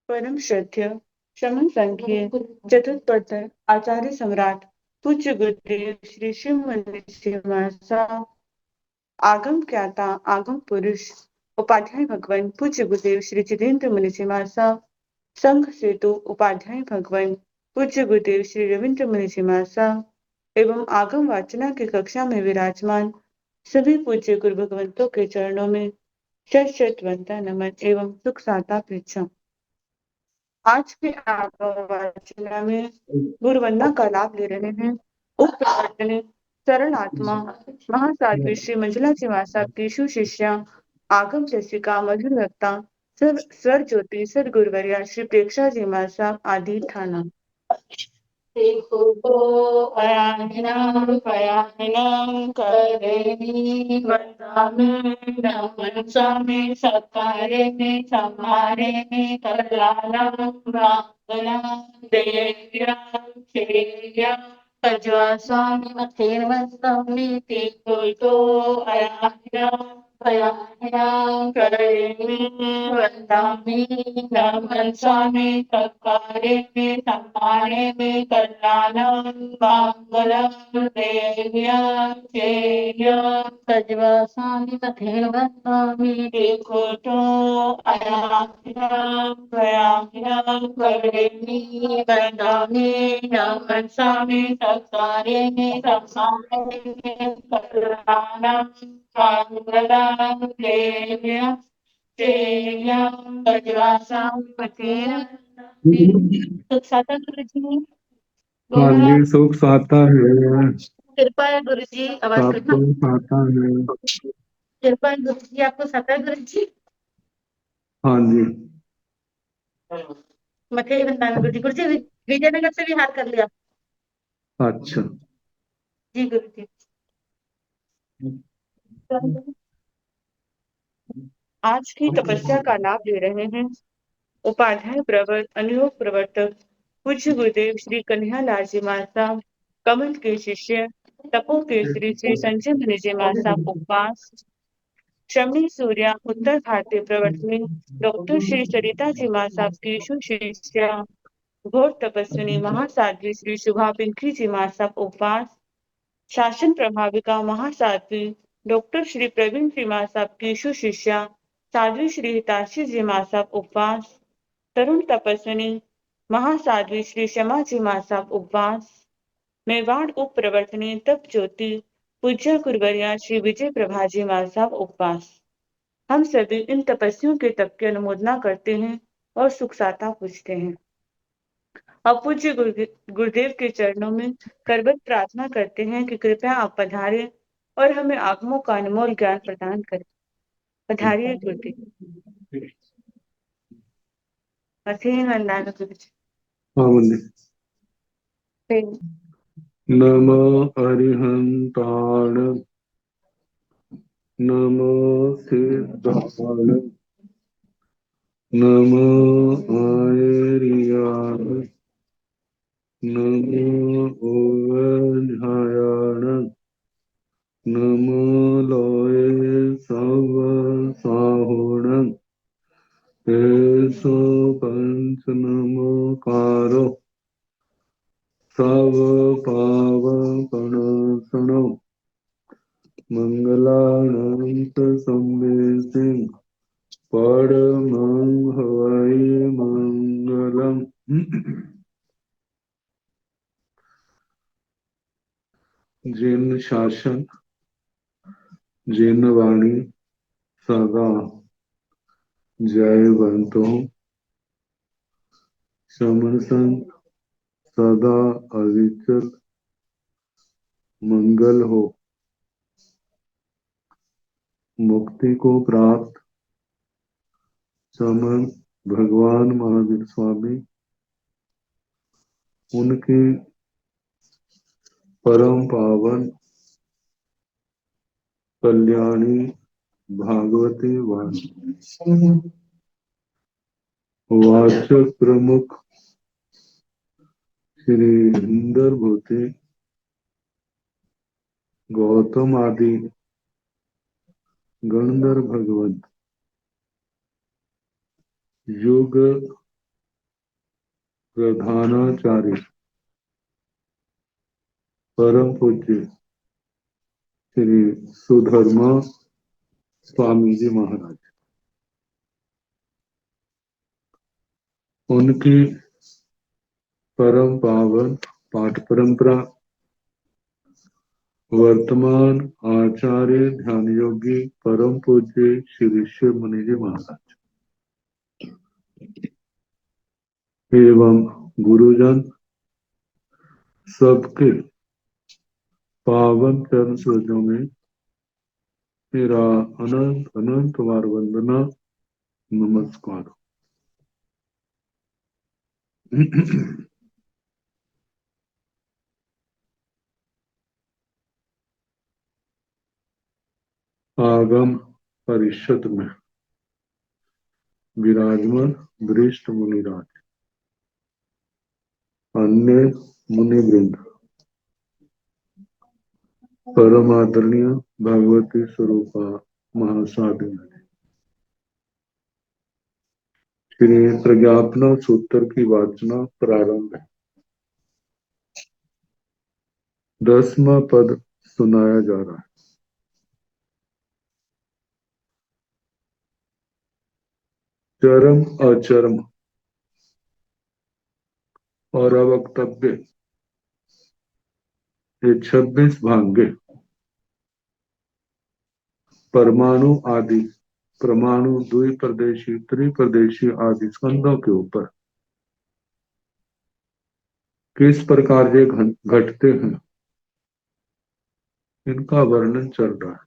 परम श्रद्धेय शमन संघीय चतुष्पथ आचार्य सम्राट पूज्य गुरुदेव श्री शिव साहब, आगम ज्ञाता आगम पुरुष उपाध्याय भगवान पूज्य गुरुदेव श्री जितेंद्र मुनि साहब, संघ सेतु उपाध्याय भगवान पूज्य गुरुदेव श्री रविंद्र मुनि साहब एवं आगम वाचना की कक्षा में विराजमान सभी पूज्य गुरु भगवंतों के चरणों में शत शत वंदना नमन एवं सुख साता पृच्छा। आज के वाचना में गुरुवंदना का लाभ ले रहे हैं उपप्रवर्तनी सरल आत्मा महासाध्वी श्री मंजुला जी साहब की सुशिष्या आगम जैसिका मधुर वक्ता स्वर ज्योति सर गुरुवरिया श्री प्रेक्षा जी साहब आदि ठाना। करेणी वंदामि नमन स्वामी सत्कारे में समारे में कल्याणम मंगलम देव्यम श्रेयम सज्वा स्वामी मथेर्वस्तमी ते तो अयाह्यम भयाह्यम करेणी वंदामि नमन स्वामी सत्कारे में समारे में कल्याणम मंगलम देव्यम श्रेयम सज्वा स्वामी मथेर्वस्तमी देखो तो अयाह्यम भयाह्यम करेणी वंदामि नमन स्वामी सत्कारे में समारे में कल्याणम मंगलम देव्यम श्रेयम सज्वा स्वामी सुख साता गुरु जी। हाँ जी, सुख साता है। कृपा है गुरु जी, आवाज सबको साता है। कृपा है गुरु जी, आपको साता है गुरु जी। हाँ जी। मथे वंदना गुरु जी विजयनगर से भी हाथ कर लिया। अच्छा जी गुरु जी। आज की तपस्या का लाभ ले रहे हैं उपाध्याय प्रवर अनुयोग प्रवर्तक पूज्य गुरुदेव श्री कन्हैया लाल जी साहब, कमल के शिष्य तपो के श्री संजय मुनि जी साहब उपवास, शमनी सूर्या उत्तर भारतीय प्रवर्तनी डॉक्टर श्री सरिता जी साहब की सुशिष्या घोर तपस्विनी महासाध्वी श्री शुभा पिंकी जी साहब उपवास, शासन प्रभाविका महासाध्वी डॉक्टर श्री प्रवीण जी साहब की सुशिष्या साध्वी श्री हिताशी जी साहब उपवास, तरुण तपस्विनी महासाध्वी श्री शमा जी साहब उपवास, मेवाड़ उप प्रवर्तनी तप ज्योति पूज्य गुरुवरिया श्री विजय प्रभा जी साहब उपवास। हम सभी इन तपस्वियों के तप की अनुमोदना करते हैं और सुख साता पूछते हैं। अब पूज्य गुरुदेव के चरणों में करबद्ध प्रार्थना करते हैं कि कृपया आप पधारें और हमें आगमों का अनमोल ज्ञान प्रदान करें। पधारिए गुरुदेव। अथेन वंदना गुरु जी। हाँ मंदिर नमो अरिहंताण नमो सिद्धाण नमो आयरियाण नमो ओवधायाण नमो लोये सव साहुण तेसो पंच नमोकारो सब पावपणासनो मंगलानंत संवेसिं परमं हवै मंगलम्। जिन शासन जिन वाणी सदा जयवंतो समन संत सदा अविचल मंगल हो। मुक्ति को प्राप्त समन भगवान महावीर स्वामी उनकी परम पावन कल्याणी भागवती वाचक प्रमुख श्री इंदर भूति गौतम आदि गणधर भगवत युग प्रधानाचार्य परम पूज्य श्री सुधर्मा स्वामी जी महाराज, उनकी परम पावन पाठ परंपरा वर्तमान आचार्य ध्यान योगी परम पूज्य श्री शिव मुनि जी महाराज एवं गुरुजन सबके पावन चरण सरोजों में मेरा अनंत अनंत बार वंदना नमस्कार। आगम परिषद में विराजमान वरिष्ठ मुनिराज, अन्य मुनि वृंद, परम आदरणीय भगवती स्वरूपा महासाधु, श्री प्रज्ञापना सूत्र की वाचना प्रारंभ है। 10वां पद सुनाया जा रहा है। चरम अचरम और अवक्तव्य, ये 26 भांगे परमाणु आदि परमाणु द्विप्रदेशी त्रिप्रदेशी आदि स्कंदों के ऊपर किस प्रकार ये घटते हैं, इनका वर्णन चल रहा है।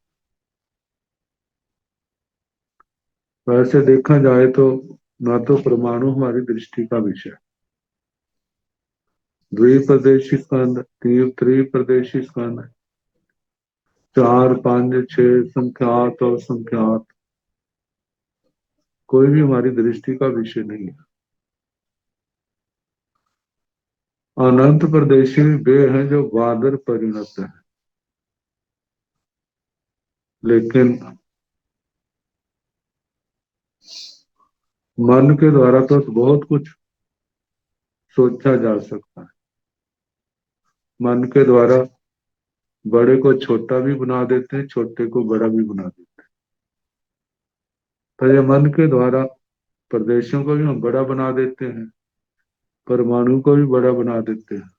वैसे देखा जाए तो न तो परमाणु हमारी दृष्टि का विषय, द्विप्रदेशी स्कंद त्रिप्रदेशी स्कंद 4 5 6 संख्यात और संख्यात कोई भी हमारी दृष्टि का विषय नहीं है। अनंत प्रदेशी वे हैं जो वादर परिणत है, लेकिन मन के द्वारा तो बहुत कुछ सोचा जा सकता है। मन के द्वारा बड़े को छोटा भी बना देते हैं, छोटे को बड़ा भी बना देते हैं। तो ये मन के द्वारा प्रदेशों को भी हम बड़ा बना देते हैं, परमाणु को भी बड़ा बना देते हैं,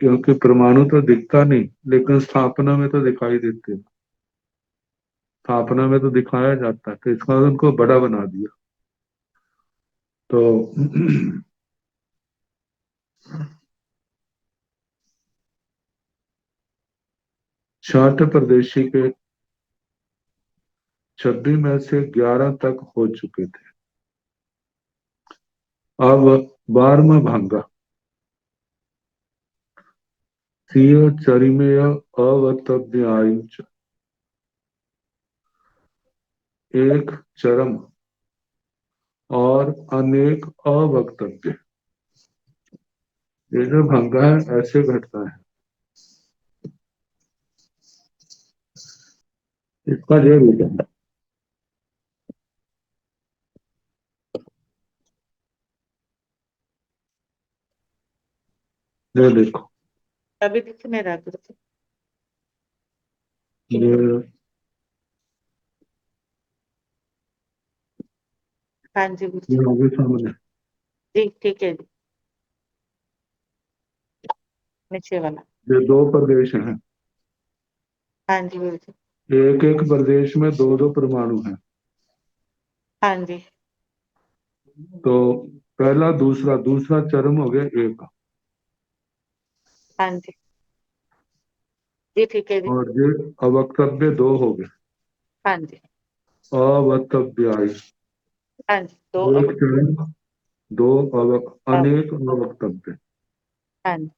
क्योंकि परमाणु तो दिखता नहीं लेकिन स्थापना में तो दिखाई देते हैं। स्थापना में तो दिखाया जाता है, तो इसका उनको बड़ा बना दिया। तो छठ प्रदेशी के 26 में से 11 तक हो चुके थे। अब 12वां भांगा सिय चरिमेय अवतव्यायुच, एक चरम और अनेक अवक्तव्य। ये जो भंगा है ऐसे घटता है। इसका जो विचार ये देखो, अभी दिख नहीं रहा कुछ। ये हाँ जी गुरुजी, होगी सामने। जी ठीक है जी, नीचे वाला। ये 2 प्रदेश हैं, हाँ जी गुरुजी, एक एक प्रदेश में 2 परमाणु हैं। हाँ जी, तो पहला दूसरा दूसरा चरम हो गया एक, हाँ जी, जी ठीक है जी, और ये अवक्तव्य 2 हो गए। हाँ जी, अवक्तव्याय हाँ जी, दो एक अब, चरम, 2 अब, अनेक अवक्तव्य। हाँ जी,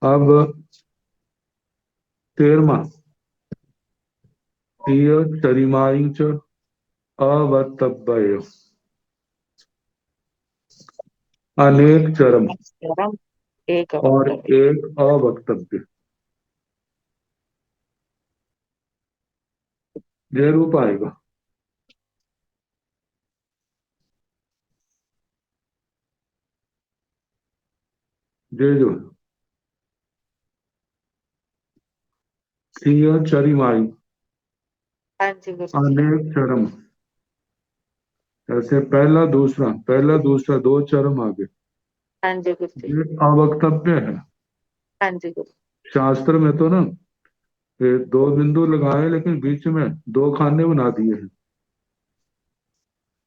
अब 13वां सिय चरिमाई च अवक्तव्य, अनेक चरम चरम एक और अवक्तव्य। एक अवक्तव्य। ये रूप आएगा। ये जो सिंह चरिमाई हाँ जी गुरु जी। अनेक चरम, ऐसे पहला दूसरा दो चरम आगे, हाँ जी गुरु जी। ये अवक्तव्य है। हाँ जी गुरु। शास्त्र में तो ना ये दो बिंदु लगाए लेकिन बीच में दो खाने बना दिए हैं,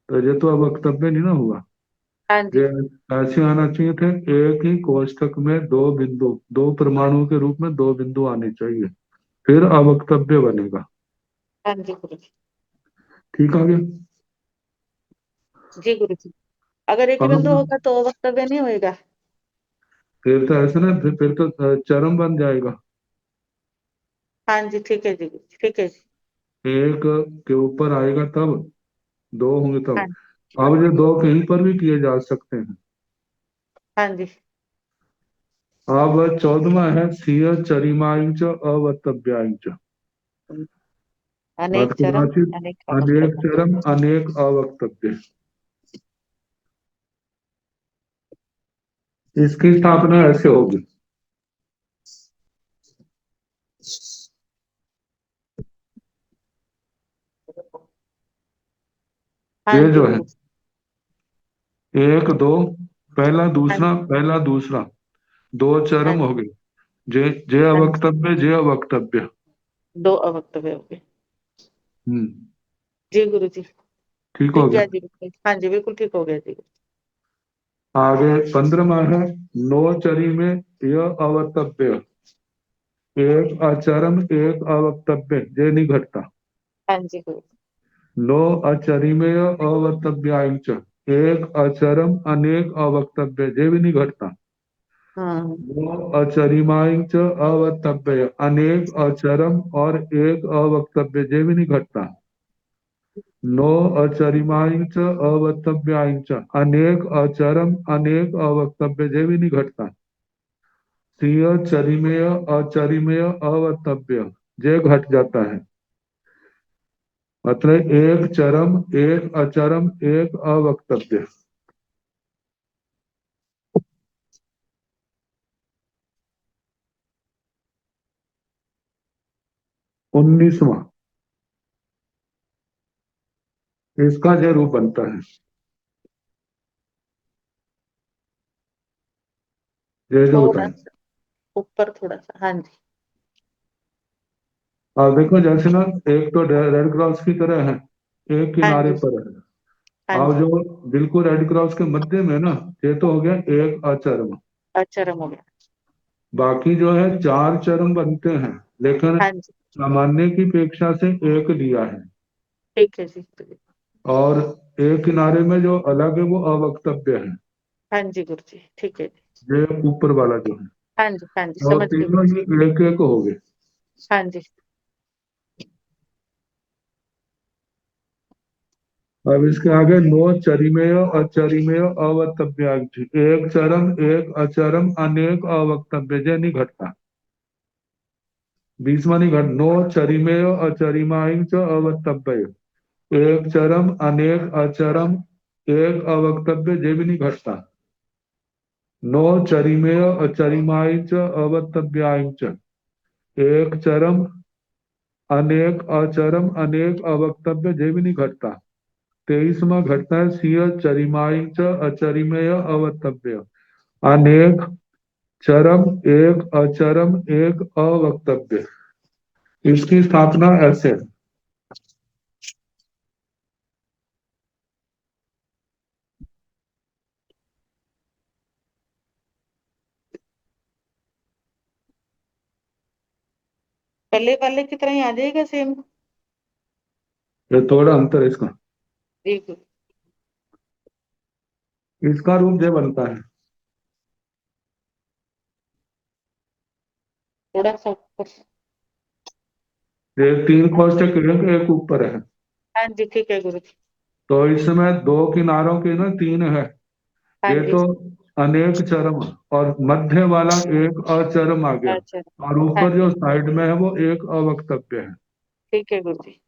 तो ये तो अवक्तव्य नहीं ना हुआ। हाँ जी। ये ऐसे आना चाहिए थे, एक ही कोष्ठक में दो बिंदु, दो परमाणु के रूप में दो बिंदु आने चाहिए, फिर अवक्तव्य बनेगा। हाँ जी गुरु जी। ठीक आ गया। जी गुरु जी। अगर एक ही बिंदु अब होगा तो वक्तव्य नहीं होएगा। फिर तो ऐसा ना, फिर तो चरम बन जाएगा। हाँ जी ठीक है जी गुरु जी, ठीक है जी। एक के ऊपर आएगा तब, दो होंगे हाँ। तब। अब ये दो कहीं पर भी किए जा सकते हैं। हाँ जी। अब 14वां है सिय चरिमायुच अवतव्यायुच। अनेक चरम अर्थवाचित अनेक अनेक अवक्तव्य। चरम अनेक अवक्तव्य। इसकी स्थापना ऐसे होगी। हाँ ये जी जो है गुरु। एक दो, हाँ जी। पहला दूसरा दो हाँ चरम जी। हो गए। जे जे हाँ जी। अवक्तव्य जे अवक्तव्य। दो अवक्तव्य हो गए। हम्म। जी गुरु जी। ठीक हो ठीक गया। है जी बिल्कुल। हाँ जी बिल्कुल ठीक हो गया जी। आगे 15वां है नो चरी में यह अवक्तव्य, एक आचरम एक अवक्तव्य जे नहीं घटता। हाँ जी गुरु। नो अचरिमेय अवक्तव्याच, एक अचरम अनेक अवक्तव्य जे भी नहीं घटता। हाँ। नो अचरिमाच अवक्तव्य, अनेक अचरम और एक अवक्तव्य जे भी नहीं घटता। नो अचरिमाच अवक्तव्याच, अनेक अचरम अनेक अवक्तव्य जे भी नहीं घटता। सिय चरिमेय अचरिमेय अवक्तव्य जे घट जाता है। मतलब एक चरम एक अचरम एक अवक्तव्य। 19वां, इसका जो रूप बनता है, ये जो थोड़ा बताएं। सा ऊपर थोड़ा सा। हाँ जी। अब देखो जैसे ना, एक तो रेड क्रॉस की तरह है, एक हाँ किनारे जी। पर है। हाँ अब जी। जो बिल्कुल रेड क्रॉस के मध्य में ना, ये तो हो गया एक अचरम। अचरम हो गया। बाकी जो है चार चरम बनते हैं, लेकिन हाँ जी सामान्य की अपेक्षा से एक लिया है। ठीक है जी। और एक किनारे में जो अलग है वो अवक्तव्य है, हाँ जी गुरु जी ठीक है जी। ये ऊपर वाला जो है। हाँ जी और समझ गए गुरु तीनों जी। ही एक एक हो गए। हाँ जी। अब इसके आगे नो चरिमेय अचरिमेय अवक्तव्य, एक चरम एक अचरम अनेक अवक्तव्य जे नहीं घटता। 20वां नहीं घट, नो चरिमेय अचरिमाई च अवक्तव्य, एक चरम अनेक अचरम एक अवक्तव्य जे भी नहीं घटता। नो चरिमेय अचरिमाई च अवक्तव्याई च, एक चरम अनेक अचरम अनेक अवक्तव्य जे भी नहीं घटता। 23वां घटता है सिय चरिमाई च अचरिमेय अवक्तव्य, अनेक चरम एक अचरम एक अवक्तव्य। इसकी स्थापना ऐसे है। पहले वाले की तरह ही आ जाएगा सेम। ये थोड़ा अंतर है इसका। जी गुरु। इसका रूप जो बनता है, थोड़ा सा ऊपर। ये तीन कोष्ठक एक ऊपर है। हाँ जी ठीक है गुरु जी। तो इसमें दो किनारों के ना तीन है, हाँ ये जी। तो अनेक चरम, और मध्य वाला एक अचरम आ गया, अच्छा। और हाँ ऊपर जो जी साइड में है वो एक अवक्तव्य है। ठीक है गुरु जी।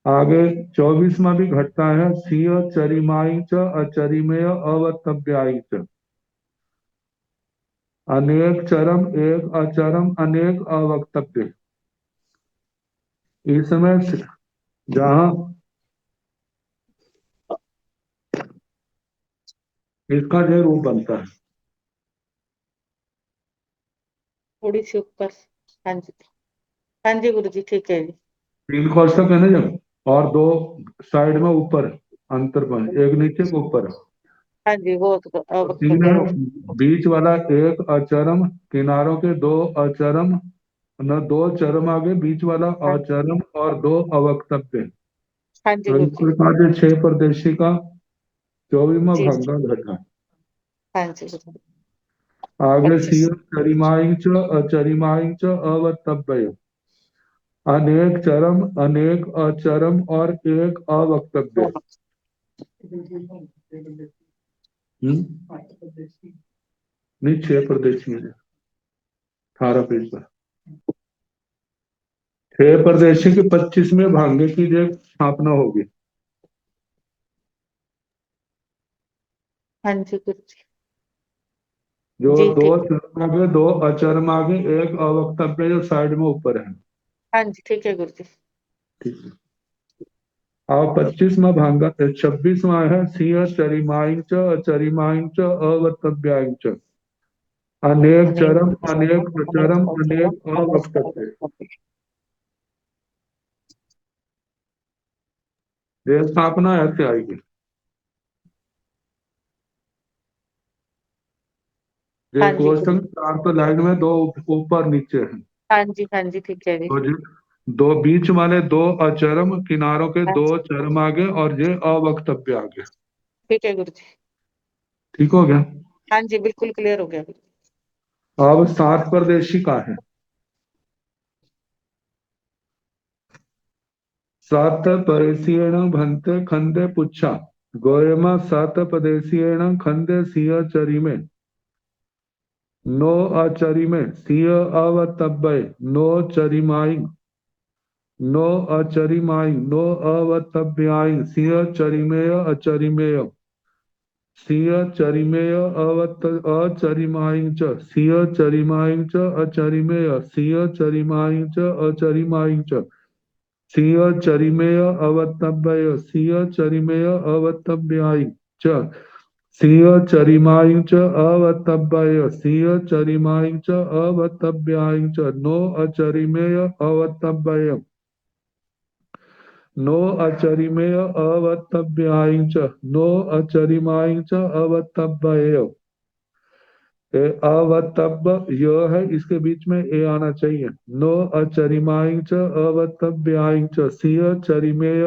आगे 24वां भी घटता है सिय चरिमाई च अचरिमेय अवक्तव्याई च, अनेक चरम, एक अचरम, अनेक अवक्तव्य। इसमें जहां इसका जो रूप बनता है, थोड़ी सी ऊपर। हाँ जी। हाँ जी गुरु जी, ठीक है जी। तीन कोष्टक है ना जब, और दो साइड में ऊपर अंतर बन, एक नीचे को ऊपर, हाँ जी, वो तो तो तीन वक्तव्य है। हो। बीच वाला एक अचरम, किनारों के दो अचरम, न दो चरम आगे, बीच वाला हाँ। अचरम और दो अवक्तव्य। हाँ जी तो गुरु इस जी। प्रकार से छह प्रदेशी का 24वां जी जी। भंगा घटा। हाँ जी गुरु जी। आगे 25। सीय चरिमाइंच अचरिमाइंच अवक्तव्य। अनेक चरम, अनेक अचरम और एक अवक्तव्य। हम्म, नहीं, छह प्रदेशी है 18 पेज पर। छह प्रदेशी के 25वें भांगे की जो स्थापना होगी। हाँ जी गुरु जी। जो जी दो ठीक है। चरम आगे, दो अचरम आगे, एक अवक्तव्य जो साइड में ऊपर है। हाँ जी ठीक है गुरु जी। ठीक है। अब 25वां भांगा, 26वां है सिंह चरिमाइंच अचरिमाइंच अवक्तव्याइंच। अनेक अनेक चरम, चरम, अनेक अनेक प्रचरम, अवचरम, अनेक अनेक अवक्तव्य। अवक्तव्य। ये स्थापना ऐसे आएगी। ये हाँ जी गुरु क्वेश्चन जी। चार तो लाइन में दो ऊपर नीचे है। हाँ जी ठीक है जी। तो जी, दो बीच वाले दो अचरम, किनारों के हाँ दो जी चरम आगे और ये अवक्तव्य आगे। ठीक है गुरु जी। ठीक हो गया। हाँ जी, बिल्कुल क्लियर हो गया गुरु जी। अब सात परदेशी का है। सात परदेशीण भंते खंदे पुच्छा। गोयमा सात परदेशीण खंदे सिंह चरी में। नो अचरी में सिंह अवतब्बय। नो चरिमाई, नो अचरिमाई, नो अवतव्याई सिंह चरिमेय अचरिमेय। सिंह चरिमेय अचरिमाई च सिंह चरिमाई च अचरिमेय। सिंह चरिमाई च अचरिमाई च सिंह चरिमेय अवतव्य। सिंह चरिमेय अवतव्याई च सिंह चरिमाई च अवतव्य। सिंह चरिमाई च अवतव्याई च नो अचरिमेय अवतव्य। नो अचरिमेय अवतव्याई च नो अचरिमाई च अवतव्य। अवतब्य यह है, इसके बीच में ए आना चाहिए। नो अचरिमाई च अवतव्याई च सिंह चरिमेय,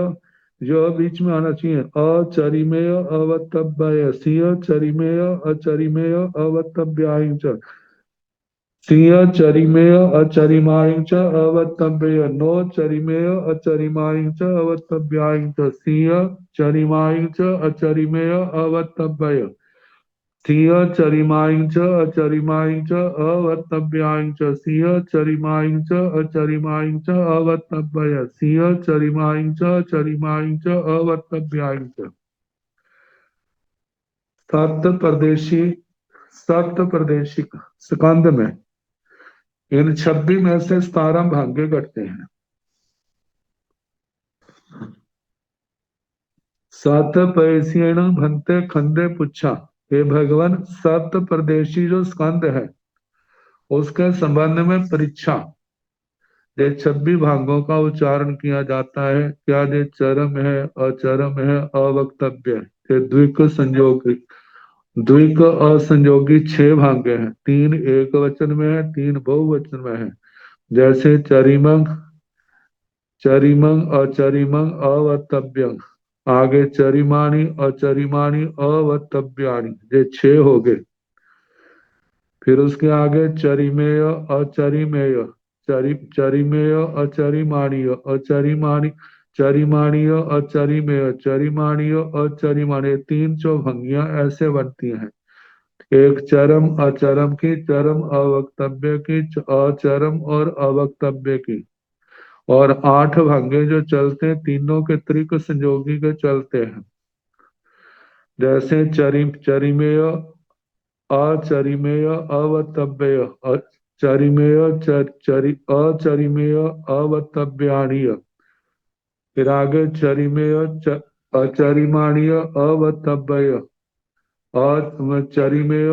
यह बीच में आना चाहिए। अचरिमेय अवतव्य सिंह चरिमेय अचरिमेय अवतव्याई च सिंह चरिमेय अचरिमाई च अवतव्य। नो चरिमेय अचरिमाई च अवतव्याई च सिंह चरिमाई च अचरिमेय अवतव्य। सिंह चरिमाई च अचरिमाई च अवतव्याई च सिंह चरिमाई च अचरिमाई च अवतव्य। सिंह चरिमाई च अचरिमाई च अवतव्याई च। सप्त प्रदेशी, सप्त प्रदेशी स्कंद में इन 26 में से 17 भाग्य घटते हैं। सत पैसीण भंते खंदे पुच्छा। हे भगवान, सप्त प्रदेशी जो स्कंद है उसके संबंध में परीक्षा। ये 26 भागों का उच्चारण किया जाता है। क्या ये चरम है, अचरम है, अवक्तव्य है? ये द्विक संयोगी, द्विक असंयोगी 6 भाग्य हैं। 3 एक वचन में है, 3 बहुवचन में है। जैसे चरिमंग, चरिमंग अचरिमंग अवतव्यंग। आगे चरिमाणी अचरिमाणी अवतव्याणी, ये 6 हो गए। फिर उसके आगे चरिमेय अचरिमेय, चरिमेय अचरिमाणीय, अचरिमाणी चरिमाणीय अचरिमेय, चरिमाणीय अचरिमाणीय। 3 चौभंगियां ऐसे बनती हैं। एक चरम अचरम की, चरम अवक्तव्य की, अचरम और अवक्तव्य की। और 8 भंगे जो चलते हैं, तीनों के त्रिक संयोगी के चलते हैं। जैसे चरिमेय अचरिमेय अवतव्य चरिमेय अचरिमेय अवतव्याणीय। फिर आगे चरिमेय अचरिमाणीय अवतव्य चरिमेय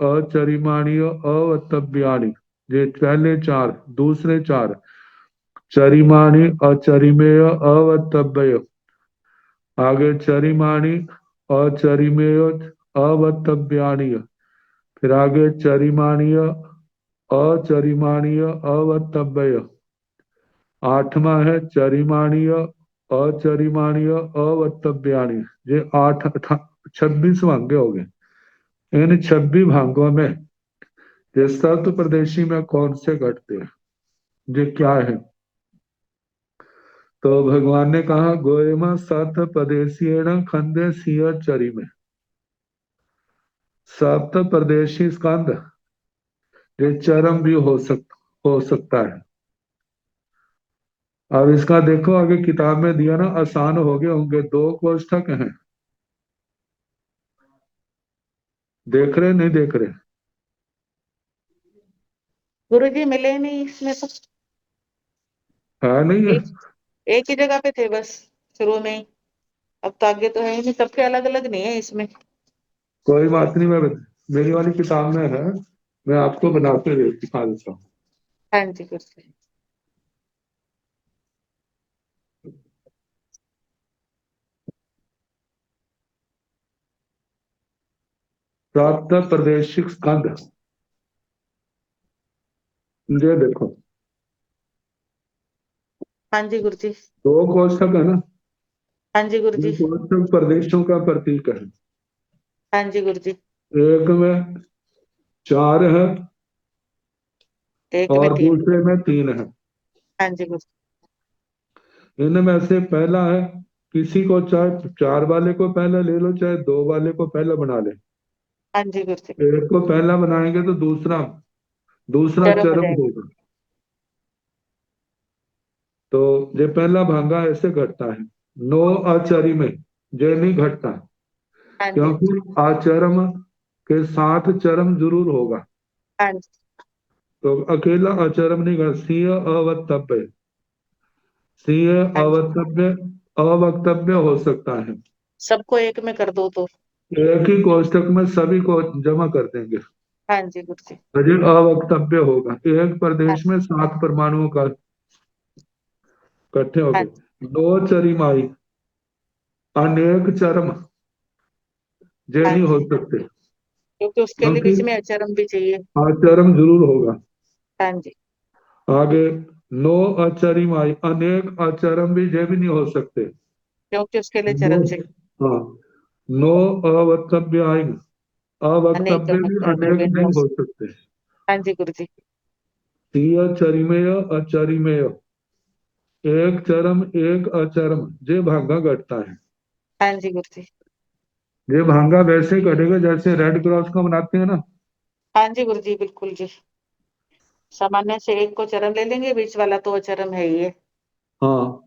अचरिमाणीय अवतव्याणी। ये पहले चार, दूसरे चार चरिमाणी अचरिमेय अवतव्य, आगे चरिमाणी अचरिमेय अवतव्याणीय, फिर आगे चरिमाणीय अचरिमाणीय अवतव्य, आठवां है चरिमाणीय अचरिमाणीय अवतव्याणी। ये 26 भांगे हो गए। इन 26 भांगों में ये सप्त प्रदेशी में कौन से घटते हैं, ये क्या है? तो भगवान ने कहा गोयमा सप्त प्रदेशीण खंडे सिंह चरी में। सप्त प्रदेशी स्कंद ये चरम भी हो सकता है। अब इसका देखो आगे किताब में दिया ना, आसान हो गए होंगे, 2 कोष्ठक हैं। देख रहे नहीं देख रहे? गुरुजी मिले नहीं इसमें तो, है नहीं है? एक एक ही जगह पे थे बस, शुरू में ही। अब तो आगे तो है ही नहीं, सबके अलग अलग नहीं है इसमें। कोई बात नहीं, मैं मेरी वाली किताब में है, मैं आपको बनाते हुए दिखा देता हूँ। हाँ जी गुरुजी। प्राप्त प्रादेशिक स्कंद, ये देखो हाँ जी गुरुजी। 2 कोष्ठक है ना। हाँ जी ये गुरुजी। कोष्ठक प्रदेशों का प्रतीक है। हाँ जी गुरुजी। एक में 4 है एक में और 3। दूसरे में 3 है। हाँ जी गुरुजी। इनमें से पहला है, किसी को चाहे 4 वाले को पहला ले लो, चाहे 2 वाले को पहला बना ले। हाँ जी गुरुजी। एक को पहला बनाएंगे तो दूसरा दूसरा चरम हो चरम जाएगा। होगा। तो ये पहला भांगा ऐसे घटता है। नो आचरी में ये नहीं घटता, हाँ जी। क्योंकि आचरम के साथ चरम जरूर होगा। हाँ जी। तो अकेला आचरम नहीं घट। सीय अवक्तव्य, सीय हाँ जी। अवक्तव्य अवक्तव्य हो सकता है। सबको एक में कर दो तो। एक ही कोष्टक में सभी को जमा कर देंगे, हाँ जी गुरुजी। फिर अवक्तव्य होगा। एक हाँ। प्रदेश में 7 परमाणुओं का इकट्ठे हो हाँ जी। गए। दो चरिमाई अनेक चरम ये हाँ नहीं हो जी, सकते, क्योंकि उसके लिए क्योंकि बीच में अचरम भी चाहिए। आचरम जरूर होगा। हाँ जी। आगे नो अचरिमाई अनेक आचरम भी ये भी नहीं हो सकते। क्योंकि उसके लिए नो, चरम चाहिए। हाँ, नो अवक्तव्य आएंगे, अनेक अवक्तव्य भी मतलब अनेक वे नहीं हो। हो सकते। हाँ जी गुरुजी। तीय चरिमेय अचरिमेय, एक चरम एक अचरम ये भांगा घटता है। हाँ जी गुरुजी। ये भांगा वैसे घटेगा जैसे रेड क्रॉस का बनाते हैं ना। हाँ जी गुरुजी बिल्कुल जी। सामान्य से एक को चरम ले लेंगे, बीच वाला तो अचरम है ही है। हाँ,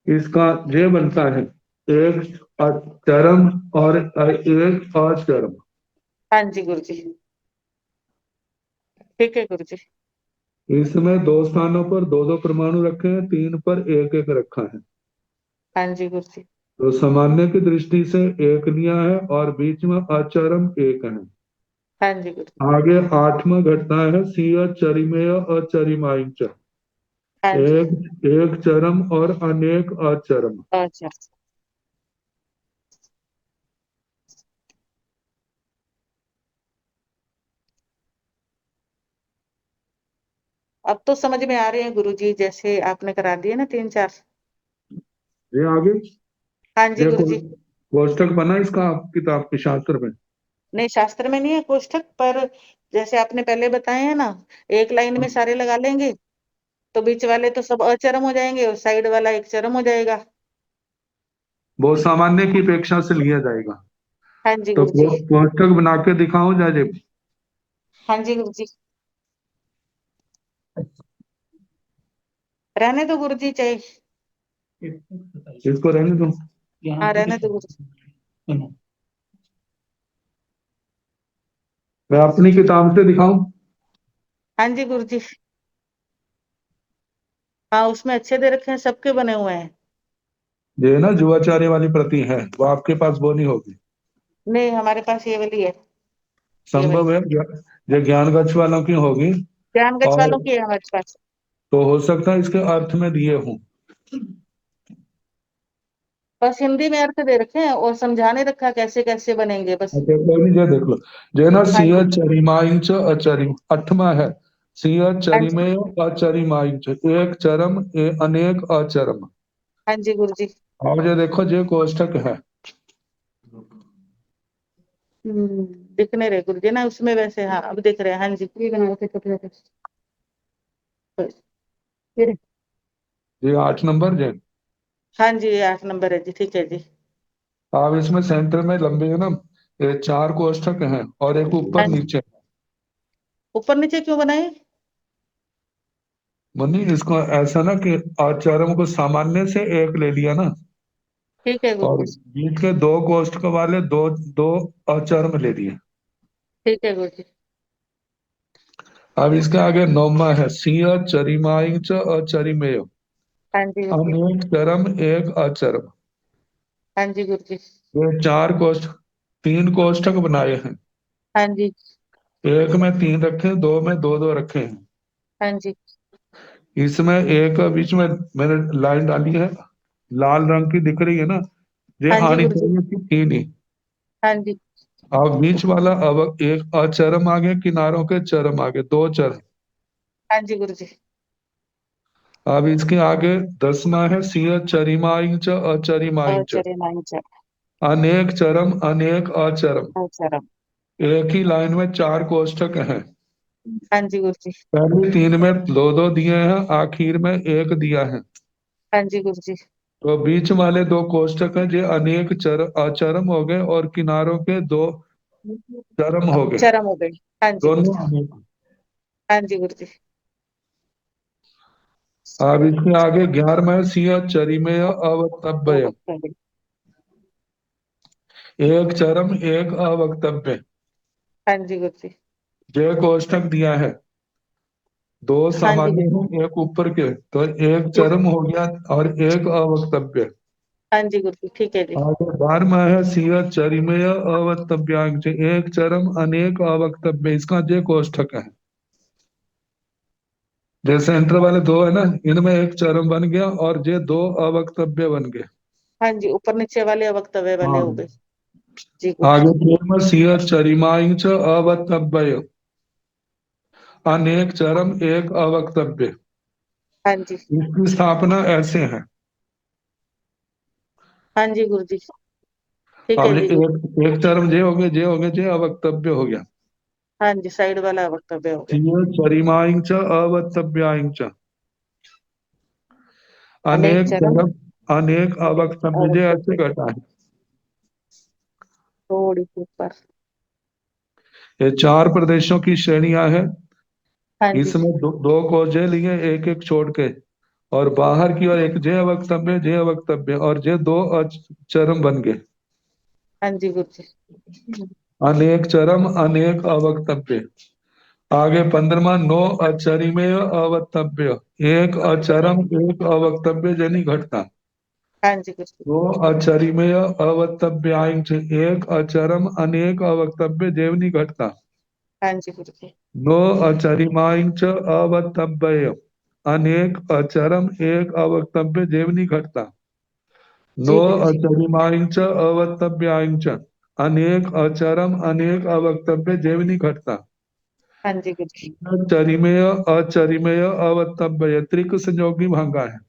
इसका ये बनता है एक चरम और एक अचरम। हाँ जी गुरुजी। ठीक है गुरुजी। इसमें 2 स्थानों पर 2 परमाणु रखे हैं, 3 पर एक एक रखा है। हाँ जी गुरुजी। तो सामान्य की दृष्टि से एक निया है और बीच में अचरम एक है। हाँ जी गुरुजी। आगे 8वां घटना है सीय चरिमेय अचरिमाई। हाँ जी। एक एक चरम और अनेक अचरम। अच्छा। अब तो समझ में आ रहे हैं गुरुजी, जैसे आपने करा दिए ना 3 4। ये आगे हाँ जी ये गुरुजी। कोष्टक बना इसका किताब के शास्त्र में। नहीं, शास्त्र में नहीं है कोष्ठक, पर जैसे आपने पहले बताए हैं ना, एक लाइन में सारे लगा लेंगे तो बीच वाले तो सब अचरम हो जाएंगे और साइड वाला एक चरम हो जाएगा। वो सामान्य की अपेक्षा से लिया जाएगा। हाँ जी तो गुरु जी। कोष्ठक बना के दिखाऊं जाजे? हाँ जी गुरु जी। रहने दो गुरु जी चाहे। इसको रहने दो। हाँ रहने दो गुरु जी। मैं अपनी किताब से दिखाऊं? हाँ जी गुरु जी। हाँ उसमें अच्छे दे रखे हैं, सबके बने हुए हैं। ये ना जुआचार्य वाली प्रति है, वो आपके पास वो नहीं होगी। नहीं हमारे पास ये वाली है। ये वाली संभव है ये ज्ञान गच्छ वालों की होगी। ज्ञान गच्छ और वालों की है हमारे पास। तो हो सकता है इसके अर्थ में दिए हूँ। बस हिंदी में अर्थ दे रखे हैं और समझा नहीं रखा कैसे कैसे बनेंगे बस। अच्छा कोई नहीं, ये देख लो। जो ना हाँ सिंह जी। चरिमाइंच अचरि अठमा है। सिंह हाँ जी। चरिमेय अचरिमाइंच, एक चरम अनेक अचरम। हाँ जी गुरु जी। अब ये देखो ये कोष्ठक है। दिख नहीं रहे गुरु जी ना उसमें, वैसे हाँ अब दिख रहे हैं। हाँ जी ये बना रखे छोटे छोटे। फिर ये 8 नंबर जे। हाँ जी ये 8 नंबर है जी, ठीक है जी। अब इसमें सेंटर में लंबे है ना, ये 4 कोष्ठक हैं और एक ऊपर हाँ जी। नीचे। ऊपर नीचे क्यों बनाए? मुन्नी इसको ऐसा ना कि आचरम को सामान्य से एक ले लिया ना, ठीक है गुरु और जी। बीच के 2 कोष्ठक वाले दो दो आचरम ले लिए। ठीक है गुरु जी। अब इसके आगे नौमा है सिंह चरिमाई च अचरिमेय, हाँ जी गुरु जी। अनेक चरम एक अचरम। हाँ जी गुरु जी। ये 4 कोष्ठक, 3 कोष्ठक बनाए हैं। हाँ जी। एक में 3 रखे, दो में दो दो रखे हैं। हाँ जी। इसमें एक बीच में मैंने लाइन डाली है, लाल रंग की दिख रही है ना, ये हाँ जी आनी गुरु जी। चाहिए थी नहीं। हाँ जी। अब बीच वाला, अब एक अचरम आगे, किनारों के चरम आगे, 2 चरम। हाँ जी गुरु जी। अब इसके आगे 10वां है सिंह चरिमाई च अचरिमाई च, चरे नाइन। अनेक चरम अनेक अचरम। अच्छा। एक ही लाइन में 4 कोष्ठक हैं। हाँ जी गुरु जी। पहले 3 में दो दो दिए हैं, आखिर में एक दिया है। हाँ जी गुरु जी। तो बीच वाले 2 कोष्ठक हैं, जो अनेक अचरम हो गए, और किनारों के 2 चरम हो गए। चरम हो गई। हाँ जी गुरु दोनों जी। अनेक। हाँ जी गुरु जी। अब इसके आगे 11वां है सिंह चरिमेय अवक्तव्य, एक चरम एक अवक्तव्य। हाँ जी गुरु जी। जय कोष्ठक दिया है, 2 हाँ जी सामान्य गुरु हैं एक ऊपर के, तो एक जी। चरम हो गया और एक अवक्तव्य। हाँ जी गुरु जी, ठीक है जी। आगे 12वां है सिंह चरिमेय अवक्तव्यांश, एक चरम अनेक अवक्तव्य, इसका जय कोष्ठक है। जैसे सेंटर वाले 2 है ना, इनमें एक चरम बन गया और ये 2 अवक्तव्य बन गए। हाँ जी ऊपर नीचे वाले वक्तव्य बने हाँ। हो गए। जी गुरु जी। आगे 13वां सिंह चरिमाई च अवक्तव्य, अनेक चरम एक अवक्तव्य। हाँ जी। इसकी स्थापना ऐसे है। हाँ जी गुरु जी, ठीक अब है ये जी गुरु। एक चरम जे हो गए, जे हो गए, जे अवक्तव्य हो गया। हाँ जी साइड वाला वक्तव्य हो गया। सिंह चरिमाई च अवक्तव्याई च, अनेक अनेक चरम चरम अनेक अवक्तव्य, जे ऐसे अवक्तव्य। घटा है। थोड़ी सी ऊपर। ये 4 प्रदेशों की श्रेणियां हैं। हाँ जी। इसमें दो को जे लिए, एक एक छोड़ के, और बाहर की ओर एक जय वक्तव्य, जय वक्तव्य, और जय 2 चरम बन गए। हाँ जी गुरु जी। अनेक चरम अनेक अवक्तव्य। आगे 15वां नो अचरिमेय अवक्तव्य, एक अचरम एक अवक्तव्य जनी घटना। हाँ जी गुरु जी। दो अचरिमेय अवक्तव्यांश, एक अचरम अनेक अवक्तव्य जेवनी घटना। हाँ जी गुरु जी। नो अचरिमांच अवक्तव्य, अनेक अचरम एक अवक्तव्य जेवनी घटना। नो जी गुरु जी। अचरिमांच अवक्तव्यांच, अनेक अचरम अनेक अवक्तव्य जेवनी घटना। हाँ जी गुरु जी। चरिमेय अचरिमेय अवक्तव्य, त्रिक संयोगी भंगा है।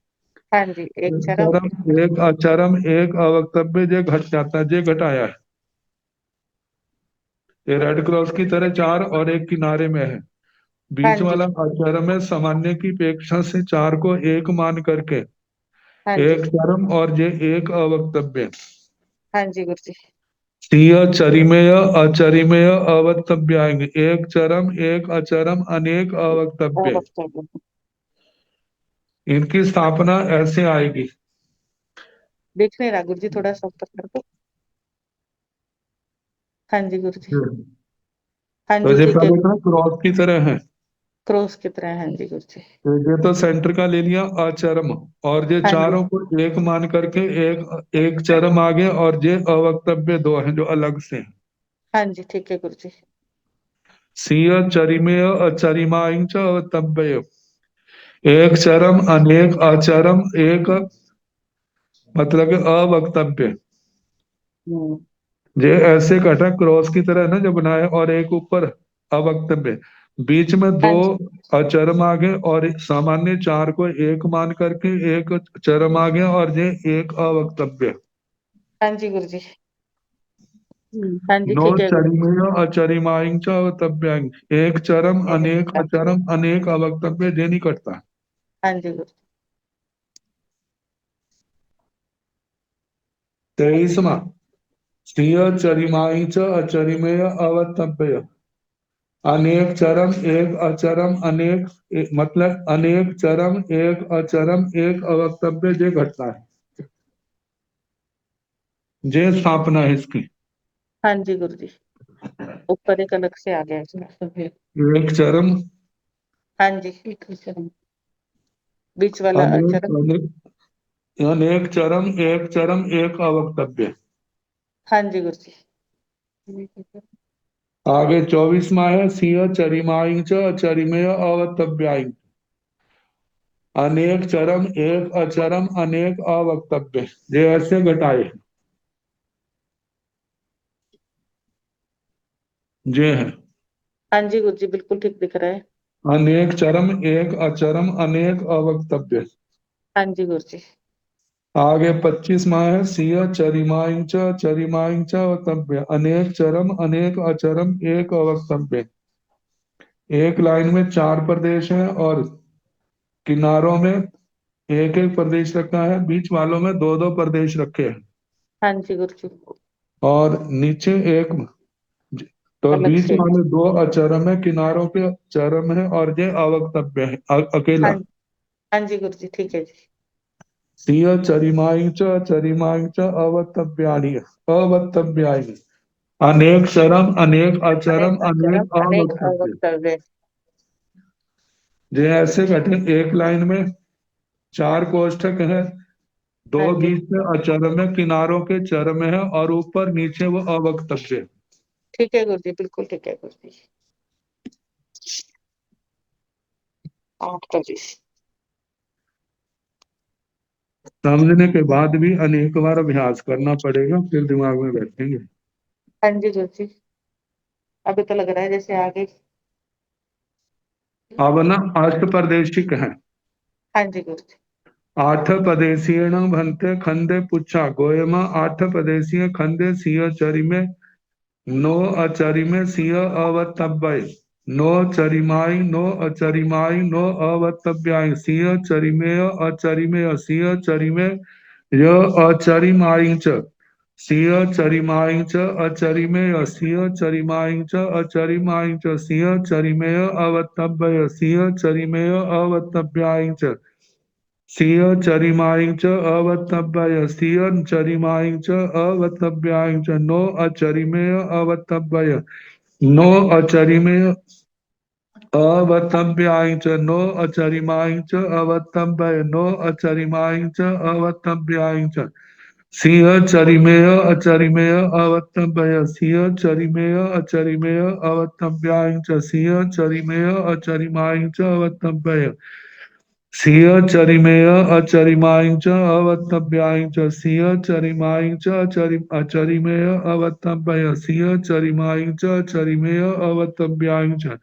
हाँ जी एक चरम एक चरम एक अचरम एक अवक्तव्य, जे घट जाता है, जे घटाया है। ये रेड क्रॉस की तरह 4 और एक किनारे में है। हाँ बीच जी। वाला अचरम है, सामान्य की अपेक्षा से 4 को एक मान करके हाँ जी। एक चरम और ये एक अवक्तव्य। हाँ जी गुरु जी। सीय चरिमेय अचरिमेय अवक्तव्य आएंगे। एक चरम एक अचरम अनेक और अवक्तव्य। वक्तव्य। इनकी स्थापना ऐसे आएगी। दिख नहीं रहा गुरु जी, थोड़ा सा ऊपर कर दो। हाँ जी गुरु जी। हाँ तो जी ये ठीक है। पहले था क्रॉस की तरह है। क्रॉस की तरह है, हाँ जी गुरु जी। तो ये तो सेंटर का ले लिया अचरम, और ये हाँ जी। चारों को एक मान करके एक एक चरम आगे, और ये अवक्तव्य दो हैं जो अलग से हैं। हाँ जी ठीक है गुरु जी। सीय चरिमेय अचरिमाई च अवक्तव्य। एक चरम अनेक अचरम एक, मतलब कि अवक्तव्य। हम्म। ये ऐसे कटा क्रॉस की तरह ना जो बनाया, और एक ऊपर अवक्तव्य, बीच में दो हाँ जी। अचरम आ गए, और सामान्य चार को एक मान करके एक चरम आ गया, और ये एक अवक्तव्य। हाँ जी गुरु जी। हाँ जी नो ठीक है गुरु जी। चरिमेय अचरिमाई च अवक्तव्यांग। एक चरम अनेक अचरम अनेक अवक्तव्य, ये नहीं कटता। हाँ जी गुरु। 23वां, स्त्रिय चरिमाई च अचरिमेय अवक्तव्य। अनेक चरम एक अचरम अनेक मतलब अनेक चरम एक अचरम एक अवक्तव्य, ये घटना है। ये स्थापना है इसकी। हाँ जी गुरु जी। ऊपर एक अलग से आ गया इसमें। एक चरम हाँ जी ठीक है। बीच वाला अनेक अचरज। अनेक अनेक चरम एक अवक्तव्य। हाँ जी गुरु जी। आगे 24वां है, सिंह चरिमाई च चरिमेय अवक्तव्याई। अनेक चरम एक अचरम अनेक अवक्तव्य, ये ऐसे घटाए ये है। हाँ जी गुरु जी बिल्कुल ठीक दिख रहा है। अनेक चरम एक अचरम अनेक अवक्तव्य। हाँ जी गुरु जी। आगे 25वां है, सिय चरिमाई च वक्तव्य। अनेक चरम अनेक अचरम एक अवक्तव्य। एक लाइन में चार प्रदेश हैं, और किनारों में एक एक प्रदेश रखा है, बीच वालों में दो दो प्रदेश रखे हैं, हाँ जी गुरु जी। और नीचे एक। तो अलग बीच से। वाले दो अचरम है, किनारों पे चरम है, और ये अवक्तव्य है हाँ। अकेला। हाँ जी गुरु जी ठीक है जी। सिय चरिमाई च अवक्तव्यानि अवक्तव्यानि। अनेक चरम अनेक अचरम अनेक अचरज अनेक अनेक अवक्तव्य। अवक्तव्य। ये ऐसे घटे, एक लाइन में चार कोष्ठक है, हाँ दो जी बीच में अचरम है, किनारों के चरम है, और ऊपर नीचे वो अवक्तव्य। ठीक है गुरु जी बिल्कुल ठीक है गुरु जी। 8 का जी। समझने के बाद भी अनेक बार अभ्यास करना पड़ेगा, फिर दिमाग में बैठेंगे। हाँ जी गुरु जी। अभी तो लग रहा है जैसे आगे। अब ना अष्टप्रदेशिक है। हाँ जी गुरु जी। आठ पदेशीण भंते खंदे पुच्छा गोयमा। आठ पदेशीय खंदे सिंह चरी में। नो अचरी में सिंह अवतव्य। नो चरिमाई नो अचरिमाई नो अवतव्याय। सिंह चरिमेय अचरिमेय सिंह चरिमेय य अचरिमाई च। सिंह चरिमाई च अचरिमेय सिंह चरिमाई च अचरिमाई च। सिंह चरिमेय अवतव्य सिंह चरिमेय अवतव्याय च। सिय चरिमाई च अवतव्याय सिय चरिमाई च अवतव्याय च। नो अचरिमेय अवतव्य नो अचरिमेय अवतव्याय च। नो अचरिमाई च अवतव्य नो अचरिमाई च अवतव्याय च। सिंह चरिमेय अचरिमेय अवतव्य सिंह चरिमेय अचरिमेय अवतव्याय च। सिंह चरिमेय अचरिमाई च अवतव्य सिंह चरिमेय अचरिमाई च अवतव्याय च। सिंह चरिमाई च अचरिमेय अवतव्य सिंह चरिमाई च अचरिमेय अवतव्याय च।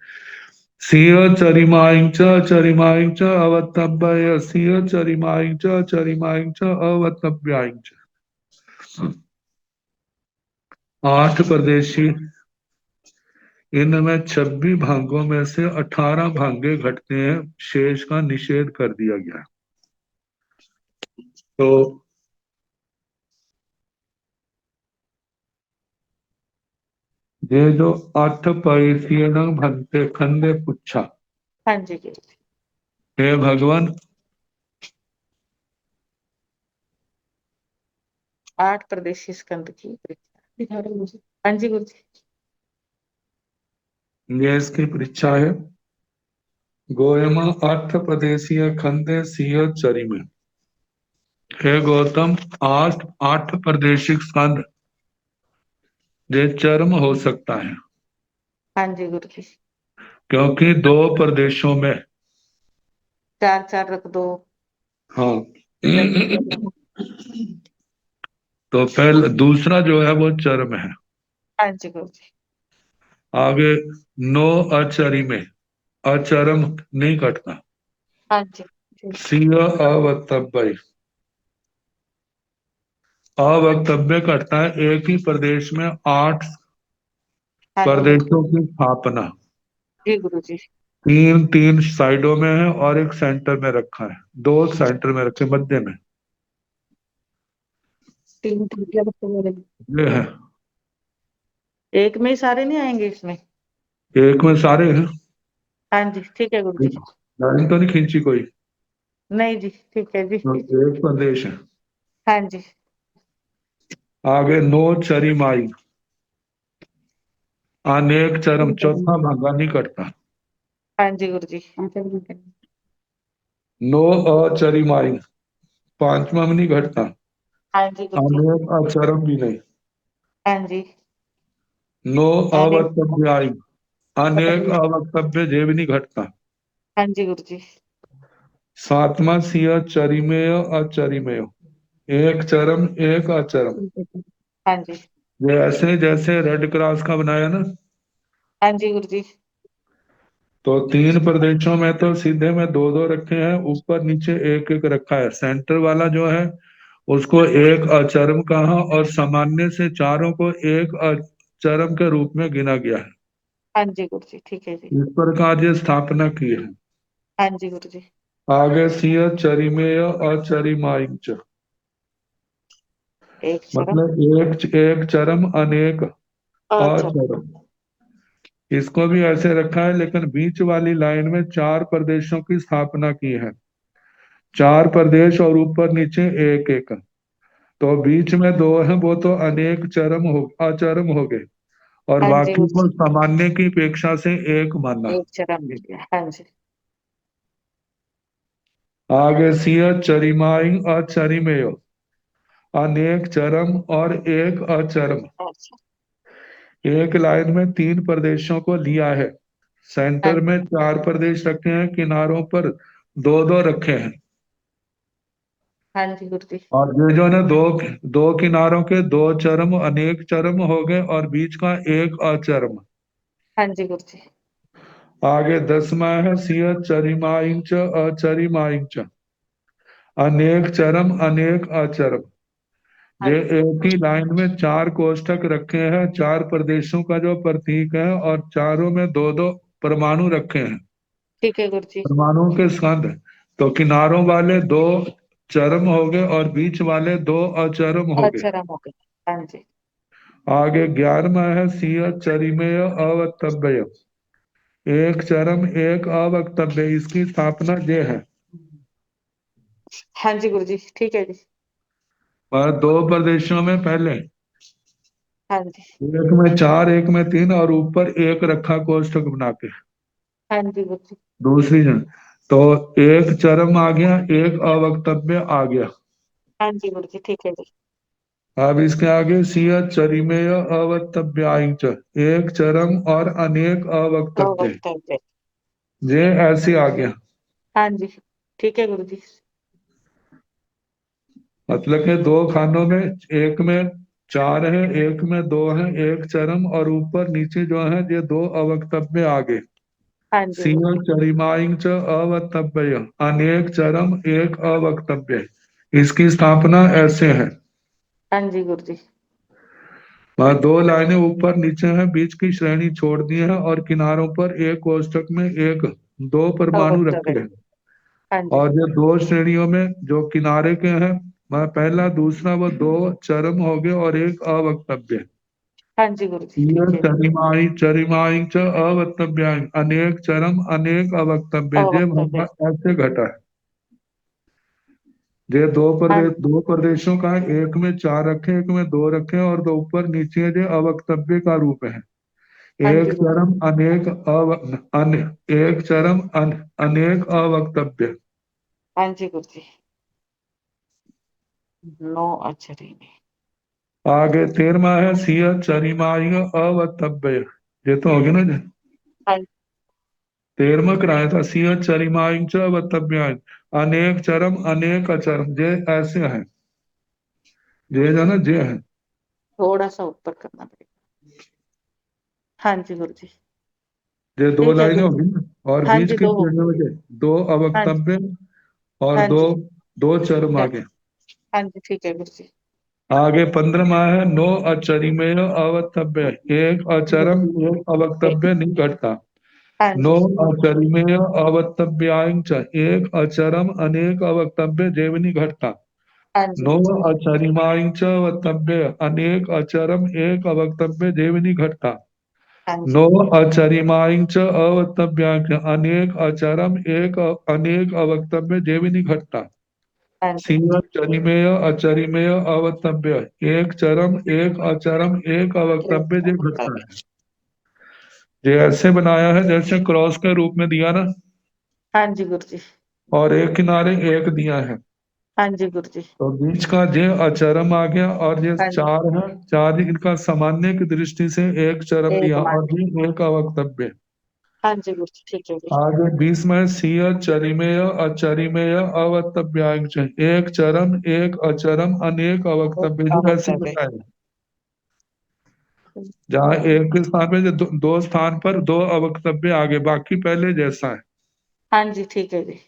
सिंह चरिमाई च अचरिमाई च अवतव्य सिंह चरिमाई च अचरिमाई च अवतव्याय च। आठ प्रदेशी, इनमें 26 भागों में से 18 भागे घटते हैं, शेष का निषेध कर दिया गया। तो ये जो अठ परिशीयन भंते खंदे पुच्छा, हाँ जी गुरुजी। हे भगवान, 8 प्रदेशी स्कंद की परीक्षा। हाँ जी गुरुजी। ये इसकी परीक्षा है। गोयम अठ प्रदेशीय खंदे सिंह चरी में। हे गौतम, आठ आठ प्रदेशिक स्कंद ये चरम हो सकता है, हाँ जी गुरुजी। क्योंकि दो प्रदेशों में। 4 4 रख दो। हाँ। जल्दी करो। तो पहले दूसरा जो है वो चरम है। हाँ जी गुरुजी। आगे नो अचरी में अचरम नहीं कटता। हाँ जी जी। सिंह अवक्तव्य, अवक्तव्य कटता है एक ही प्रदेश में 8 हाँ जी गुरुजी। प्रदेशों की स्थापना। जी गुरुजी। तीन तीन साइडों में है और एक सेंटर में रखा है, दो सेंटर में रखे मध्य में। 3 क्या बच्चे मेरे। ये है। एक में ही सारे नहीं आएंगे इसमें। एक में सारे हैं। हाँ जी ठीक है गुरुजी। लाइन तो नहीं खींची कोई। नहीं जी ठीक है जी। हाँ, एक प्रदेश है। हाँ जी। आगे नो चरी माई, अनेक चरम, चौथा भागा नहीं कटता। हाँ जी गुरुजी। नो अचरी माई, पांचवा में नहीं घटता। हाँ जी गुरुजी। अनेक अचरम भी नहीं। हाँ जी। नो अरे अवक्तव्य आई, अनेक अवक्तव्य जे भी नहीं घटता। हाँ जी गुरुजी। सातवां सिंह चरिमेय अचरिमेय, एक चरम एक अचरम। हाँ जी। ये ऐसे जैसे रेड क्रॉस का बनाया ना। हाँ जी गुरुजी। तो तीन प्रदेशों में तो सीधे में दो दो रखे हैं, ऊपर नीचे एक एक रखा है। सेंटर वाला जो है उसको एक अचरम कहा और सामान्य से चारों को एक अचरम के रूप में गिना गया है। हाँ जी गुरुजी ठीक है जी। इस प्रकार ये स्थापना की है। हाँ जी गुरुजी। आगे सिंह चरिमेय अचरिमाइच, एक चरम। मतलब एक एक चरम अनेक अच्छा। अचरम। इसको भी ऐसे रखा है, लेकिन बीच वाली लाइन में 4 प्रदेशों की स्थापना की है। 4 प्रदेश और ऊपर नीचे एक एक। तो बीच में दो है वो तो अनेक चरम हो अचरम हो गए, और हाँ जी बाकी को गुरुजी। सामान्य की अपेक्षा से एक माना। एक चरम ले लिया हाँ जी। आगे सिंह चरिमाई अचरिमेय, अनेक चरम और एक अचरम। अच्छा। एक लाइन में 3 प्रदेशों को लिया है। हाँ सेंटर में 4 प्रदेश रखे हैं, किनारों पर दो दो रखे हैं। हाँ जी गुरुजी। और ये जो है ना, दो दो किनारों के दो चरम अनेक चरम हो गए और बीच का एक अचरम। हाँ जी गुरुजी। आगे 10वां है सिंह चरिमाइंच अचरिमाइंच, अनेक चरम अनेक अचरम। हाँ ये जी एक ही लाइन में 4 कोष्ठक रखे हैं, 4 प्रदेशों का जो प्रतीक है, और चारों में दो दो परमाणु रखे हैं, ठीक है गुरुजी। परमाणुओं के स्कंध। तो किनारों वाले दो चरम हो गए और बीच वाले दो अचरम हो गए। अचरम हो गए। हाँ जी। आगे 11वां है सिंह चरिमेय अवक्तव्य, एक चरम एक अवक्तव्य। इसकी स्थापना ये है। हाँ जी गुरुजी ठीक है जी। पर 2 प्रदेशों में पहले हाँ जी। एक में 4 एक में 3 और ऊपर एक रखा कोष्ठक बना के। हाँ जी गुरुजी। दूसरी जन, तो एक चरम आ गया एक अवक्तव्य आ गया। हाँ जी गुरुजी ठीक है जी। अब इसके आगे सिंह चरिमेय अवक्तव्य, एक चरम और अनेक तो अवक्तव्य। वक्त है। ये ऐसे आ गया। हाँ जी ठीक है गुरुजी। मतलब कि 2 खानों में, एक में 4 है एक में 2 है, एक चरम और ऊपर नीचे जो है ये 2 अवक्तव्य आ गए। हाँ जी सिंह गुरुजी। चरिमाई च अवक्तव्य, अनेक चरम एक अवक्तव्य। इसकी स्थापना ऐसे है। हाँ जी गुरुजी। वह 2 लाइनें ऊपर नीचे हैं, बीच की श्रेणी छोड़ दी है और किनारों पर एक कोष्ठक में एक दो तो परमाणु वक्त है। रखे हैं। हाँ जी। और ये 2 श्रेणियों में जो किनारे के हैं पहला दूसरा वो दो चरम हो गए और एक अवक्तव्य। हाँ जी गुरु जी, ये ठीक है। चरिमाई चरिमाई च अवक्तव्याय अनेक चरम अनेक अवक्तव्य जे अवक्तव्य। ऐसे घटा है। ये हाँ दो प्रदेशों का है, एक में चार रखे एक में दो रखे और दो ऊपर नीचे जो अवक्तव्य का रूप है। हाँ जी एक गुरु जी। चरम अनेक एक चरम अनेक अवक्तव्य। हाँ जी गुरु जी। नो अक्षरी में। आगे 13वां है सिय चरिमाई अवक्तव्य। ये तो होगी ना जी। हाँ। 13वां कराया था सिय चरिमाई च अवक्तव्य अनेक चरम अनेक अचरम जे ऐसे हैं। जे है ना जे है। थोड़ा सा ऊपर करना पड़ेगा। हाँ जी गुरु जी। ये दो ठीक है लाइनें गुरु जी। होगी ना और हाँ बीच जी, के दो हो पेड़ों गए। में दो हाँ जी। अवक्तव्य और हाँ दो जी। दो चरम चल। आगे। हाँ जी, ठीक है गुरु जी। आगे 15वां है नो अचरिमेय अवक्तव्य एक अचरम एक एक। अवक्तव्य नहीं घटता। हाँ नो जी। अचरिमेय अवक्तव्यांच एक अचरम अनेक अवक्तव्य जेवनी घटता। हाँ जी। नो अचरिमांच अवक्तव्य अनेक अचरम एक अवक्तव्य जेवनी घटता। हाँ नो जी। अचरिमांच अवक्तव्यांच अनेक अचरम एक अनेक अवक्तव्य जेवनी घटता। हाँ जी गुरु सीमा जी। चरिमेय अचरिमेय अवक्तव्य एक चरम एक अचरम एक एक अवक्तव्य जो घटता अवक्तव्य। है। ये ऐसे बनाया है जैसे क्रॉस के रूप में दिया ना हाँ जी गुरु जी। और एक किनारे एक दिया है हाँ जी गुरु जी। तो बीच का जे अचरम आ गया और ये हाँ जी। चार है चार इनका सामान्य की दृष्टि से एक चरम एक लिया मान। और ये एक अवक्तव्य। हाँ जी गुरु जी, ठीक है जी। आगे 20 में सीय चरिमेय अचरिमेय अवक्तव्यांश एक चरम एक अचरम अनेक एक अवक्तव्य जो ऐसे अवक्तव्य। बताए जहाँ एक के स्थान पे जो दो स्थान पर दो अवक्तव्य आगे बाकी पहले जैसा है। हाँ जी, ठीक है जी।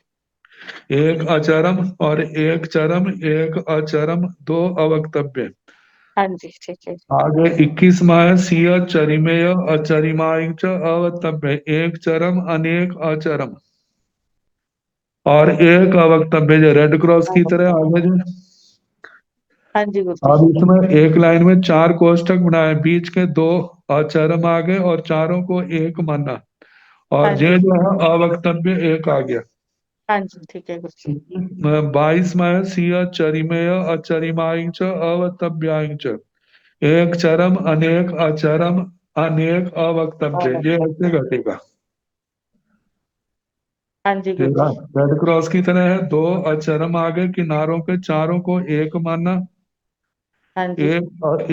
एक अचरम और एक चरम एक अचरम दो अवक्तव्य। हाँ जी, ठीक है जी। आगे 21वां है सीय चरिमेय अचरिमाय च अवक्तव्य एक चरम अनेक अचरम और एक अवक्तव्य जो रेड क्रॉस की तरह अवक्तव्य। आगे जो। हाँ जी गुरु अब जी। इसमें एक लाइन में चार कोष्टक बनाए बीच के दो अचरम आ गए और चारों को एक माना हाँ और जी। ये जो है अवक्तव्य एक आ गया। हाँ जी, ठीक है गुरु जी। 22वां है सिय चरिमेय अचरिमाय च अवक्तव्याय च एक चरम अनेक अचरम अनेक अवक्तव्य ये ऐसे अवक्तव्य। घटेगा। हाँ जी ये गुरु जी। रेड क्रॉस की तरह है दो अचरम आगे किनारों के चारों को एक माना हाँ जी।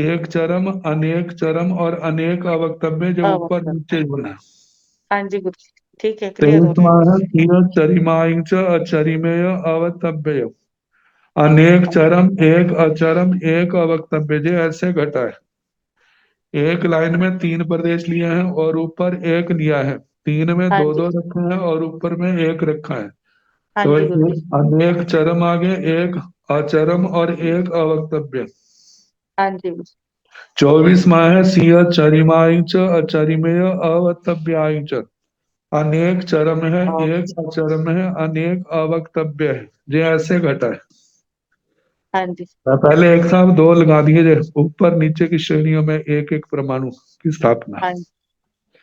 एक चरम अनेक चरम और अनेक अवक्तव्य जो ऊपर अवक्तव्य। नीचे बना। हाँ जी गुरु जी, ठीक है, क्लियर हो गया 23वां गुरु है जी। सिय चरिमाय च अचरिमेय अवक्तव्य अनेक चरम एक अचरम एक अवक्तव्य जो ऐसे घटा है। एक लाइन में तीन प्रदेश लिए हैं और ऊपर एक लिया है तीन में हाँ दो जी। दो रखे हैं और ऊपर में एक रखा है। हाँ तो जी गुरु जी। एक अनेक चरम आगे एक अचरम और एक अवक्तव्य। हाँ जी गुरु जी। 24वां है सिय चरिमाय च अचरिमेय अवक्तव्याय च अनेक चरम है और एक अचरम है अनेक अवक्तव्य है ये ऐसे घटा है। हाँ जी। पहले एक साथ दो लगा दिए जैसे ऊपर नीचे की श्रेणियों में एक एक परमाणु की स्थापना। हाँ।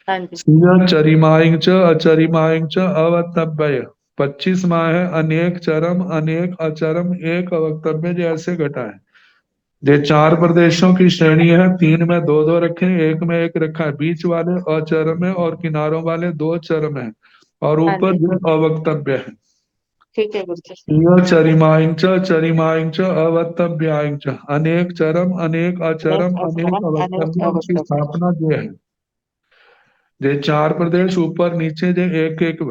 हाँ जी। सिय चरिमाय च अचरिमाय च अवक्तव्य 25वां है अनेक चरम अनेक अचरम एक अवक्तव्य जो ऐसे घटा है। ये चार प्रदेशों की श्रेणी है तीन में दो दो रखे एक में एक रखा है बीच वाले अचरम है और किनारों वाले दो चरम है और हाँ ऊपर जी, जो अवक्तव्य है। ठीक है गुरु जी। सिय चरिमाय च अवक्तव्याय च अनेक चरम अनेक अनेक अचरम अवसरम अनेक अनेक अवक्तव्य की अवक्तव्य। स्थापना जो है। ये चार प्रदेश ऊपर नीचे जो एक एक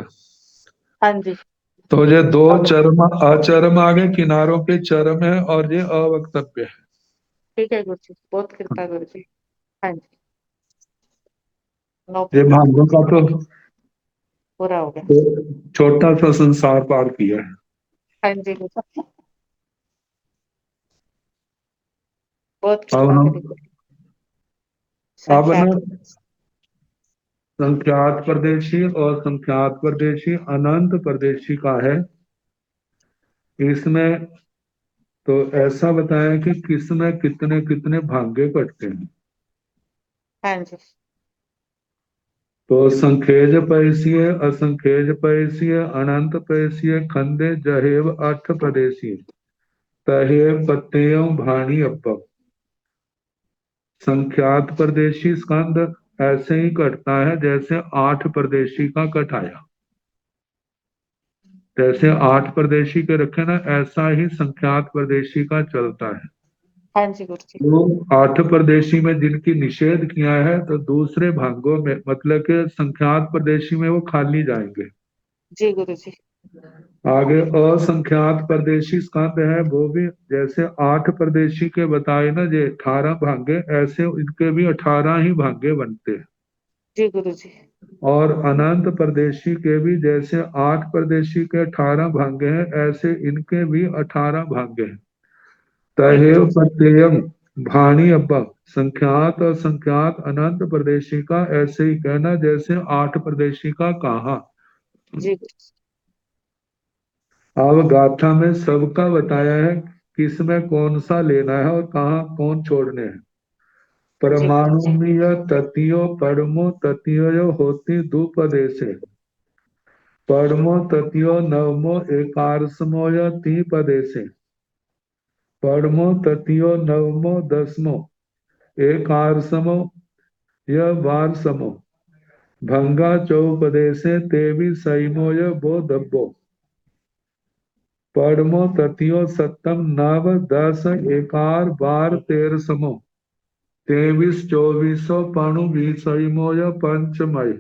हाँ जी। तो ये दो अवक्तव्य। चरम अचरम आगे किनारों के चरम है और ये अवक्तव्य है। ठीक है गुरु जी, बहुत कृपा गुरु जी। हाँ जी। नो ये प्रॉब्लम गुरु भागों जी। का पूरा हो गया। तो छोटा सा संसार पार किया है। हाँ जी गुरु जी, बहुत अब कृपा हम करी गुरु जी। अब ना संख्यात। संख्यात परदेशी और संख्यात परदेशी अनंत परदेशी का है। इसमें तो ऐसा बताया कि किसमें कितने कितने भांगे कटते हैं। हाँ जी। तो संखेज पैसीय, असंखेज पैसीय, अनंत पैसीय, खंडे जहेव अठ प्रदेशीय, तहेव पत्तेयों भाणी अब्बव। संख्यात प्रदेशी स्कंद ऐसे ही कटता है जैसे आठ प्रदेशी का कटाया। जैसे आठ प्रदेशी के रखे ना, ऐसा ही संख्यात प्रदेशी का चलता है। हाँ जी गुरु जी। तो आठ प्रदेशी में जिनकी निषेध किया है, तो दूसरे भागों में मतलब के संख्यात प्रदेशी में वो खाली जाएंगे। जी गुरु जी। आगे असंख्यात प्रदेशी स्कंद है, वो भी जैसे आठ प्रदेशी के बताए ना जे 18 भांगे, ऐसे इनके भी 18 ही भांगे बनते हैं। जी गुरु जी। और अनंत प्रदेशी के भी जैसे आठ प्रदेशी के 18 भांगे हैं, ऐसे इनके भी 18 भांगे हैं। जी गुरु तहेव जी। प्रत्ययम भाणी अब्बा। संख्यात और संख्यात अनंत प्रदेशी का ऐसे ही कहना जैसे आठ प्रदेशी का कहा। जी गुरु जी। अब गाथा में सबका बताया है किसमें कौन सा लेना है और कहाँ कौन छोड़ने हैं। जी गुरु जी। परमाणुमीय ततियो परमो ततियो होती दुपदेशे। परमो ततियो नवमो एकारसमो ती पदेशे। परमो ततियो नवमो दसमो एकारसमो वारसमो। भंगा चौपदेशे तेवी सैमो बो दब्बो। पढ़मो ततियो सप्तम नव दस एकार बार तेरसमो। तेवीस चौबीसो पणु बीसमोय पंचमय।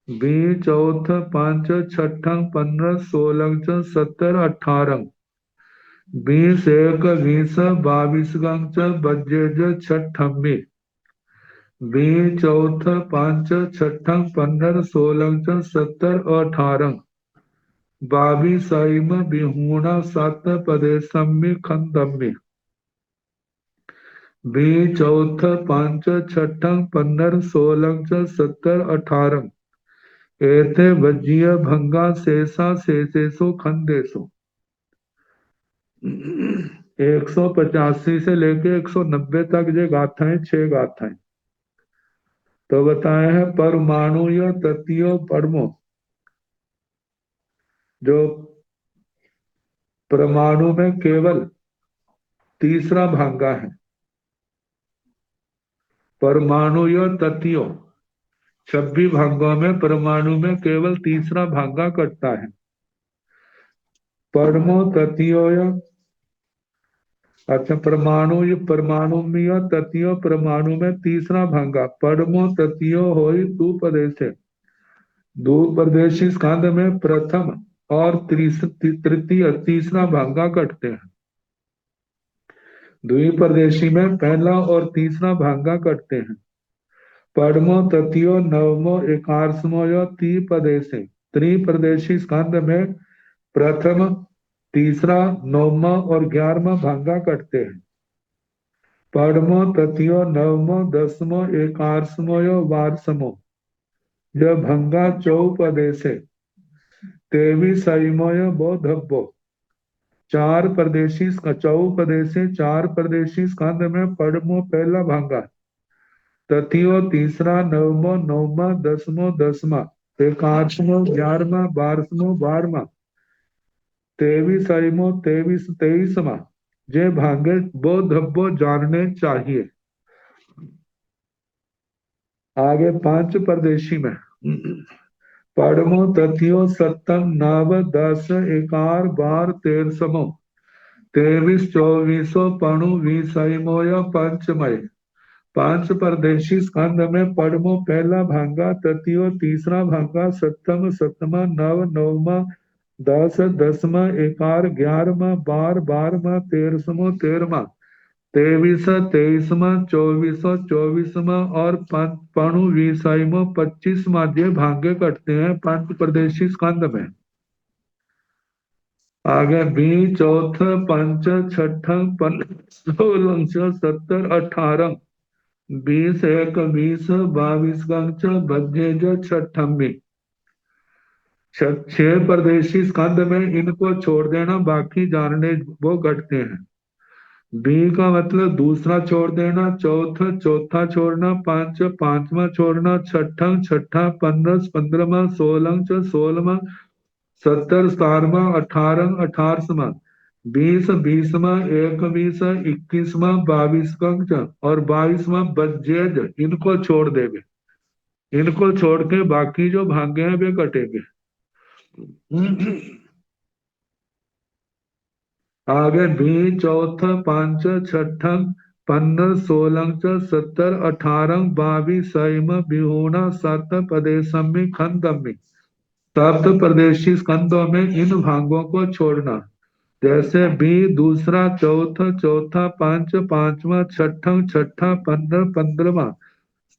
बी चौथ पांच छठं पंद्रह सोलह सत्तर अठारह। बीस एक बीस बावीस गंच बजेज छठम्मी। बी चौथ पांच छठं पंद्रह सोलह सत्तर अठारह। बावीसाइम बिहूणा सत पदेशम्मि खंदम्मि। बी चौथ पांच छठं पंद्रह सोलह सत्तर अठारह। एथे वज्जीय भंगा शेषा शेषेशो खंडेशो। 185 से लेके 190 तक ये गाथाएं, छह गाथाएं। तो बताए हैं परमाणु या तत्व परमो। जो परमाणु में केवल तीसरा भांगा है। परमाणु या तत्व 26 भागों में परमाणु में केवल तीसरा भागा कटता है। परमो तत्व, अच्छा परमाणु परमाणु में या तत्व परमाणु में तीसरा भागा। परमो तत्व हो दो प्रदेश। दो प्रदेशी स्कंद में प्रथम और तृतीय तीसरा भागा कटते हैं। द्विप्रदेशी में पहला और तीसरा भागा कटते हैं। पढ़मो ततियो नवमो एकादशमो त्रिपदेशे। त्रिप्रदेशी स्कंद में प्रथम, तीसरा, नौमा और 11वां भागा कटते हैं। पढ़मो ततियो नवमो दसमो एकादशमो वारसमो। यह भंगा चौपदेशे। तेवीसमो बौद्धब्बो। चार प्रदेशी चौपदेशे चार प्रदेशी स्कंद में पढ़मो पहला भागा। तथियो तीसरा, नवमो नौमा, दसमो दसमा, एकादशमो 11वां, बारसमो 12वां, तेवीसमो तेईस 23वां। जे भांगे बो धब्बो जानने चाहिए। आगे पांच प्रदेशी में पढ़मो तथियो सप्तम नव दस एकार बार तेरसमो। तेवीस चौबीसो पणु बीसमो पंचमय। पांच परदेशी स्कंद में पढ़मो पहला भागा, तृतीय तीसरा भागा, सप्तम सतमा, नव नवमा, दस दसमा, एकार 11वां, बार 12वां, तेरसमो 13वां, तेवीस 23वां, चौबीसो 24वां और पणु बीसमो 25वां ये भागे कटते हैं पंच प्रदेशी स्कंद में। आगे बी चौथ पंच छठ सोलह सत्तर अठारह। 20 एक 20 22 गंच बजेज छठम्मी। छह परदेशी स्कंद में इनको छोड़ देना, बाकी जानने वो घटते हैं। बी का मतलब दूसरा छोड़ देना, चौथा चौथा छोड़ना, पांच पांचवा छोड़ना, छठा छठा, पंद्रह पंद्रहवा, सोलह सोलहवा, सत्तर सतारवा, अठारह अठारहवा, बीस बीसवा, इक्कीस इक्कीसवा, बाईसवा और बाईसवा बजेज, इनको छोड़ देंगे। इनको छोड़ के बाकी जो भाग्य हैं वे कटेंगे। आगे भी चौथा पांच छठा पंद्रह सोलह सत्तर अठारह बाईस सैम बिहूना सत प्रदेशमी खंडमी। सप्त प्रदेशी स्कंदों में इन भागों को छोड़ना। जैसे बी दूसरा चौथा चौथा पांच पांचवा छठा छठा पंद्रह पंद्रहवा,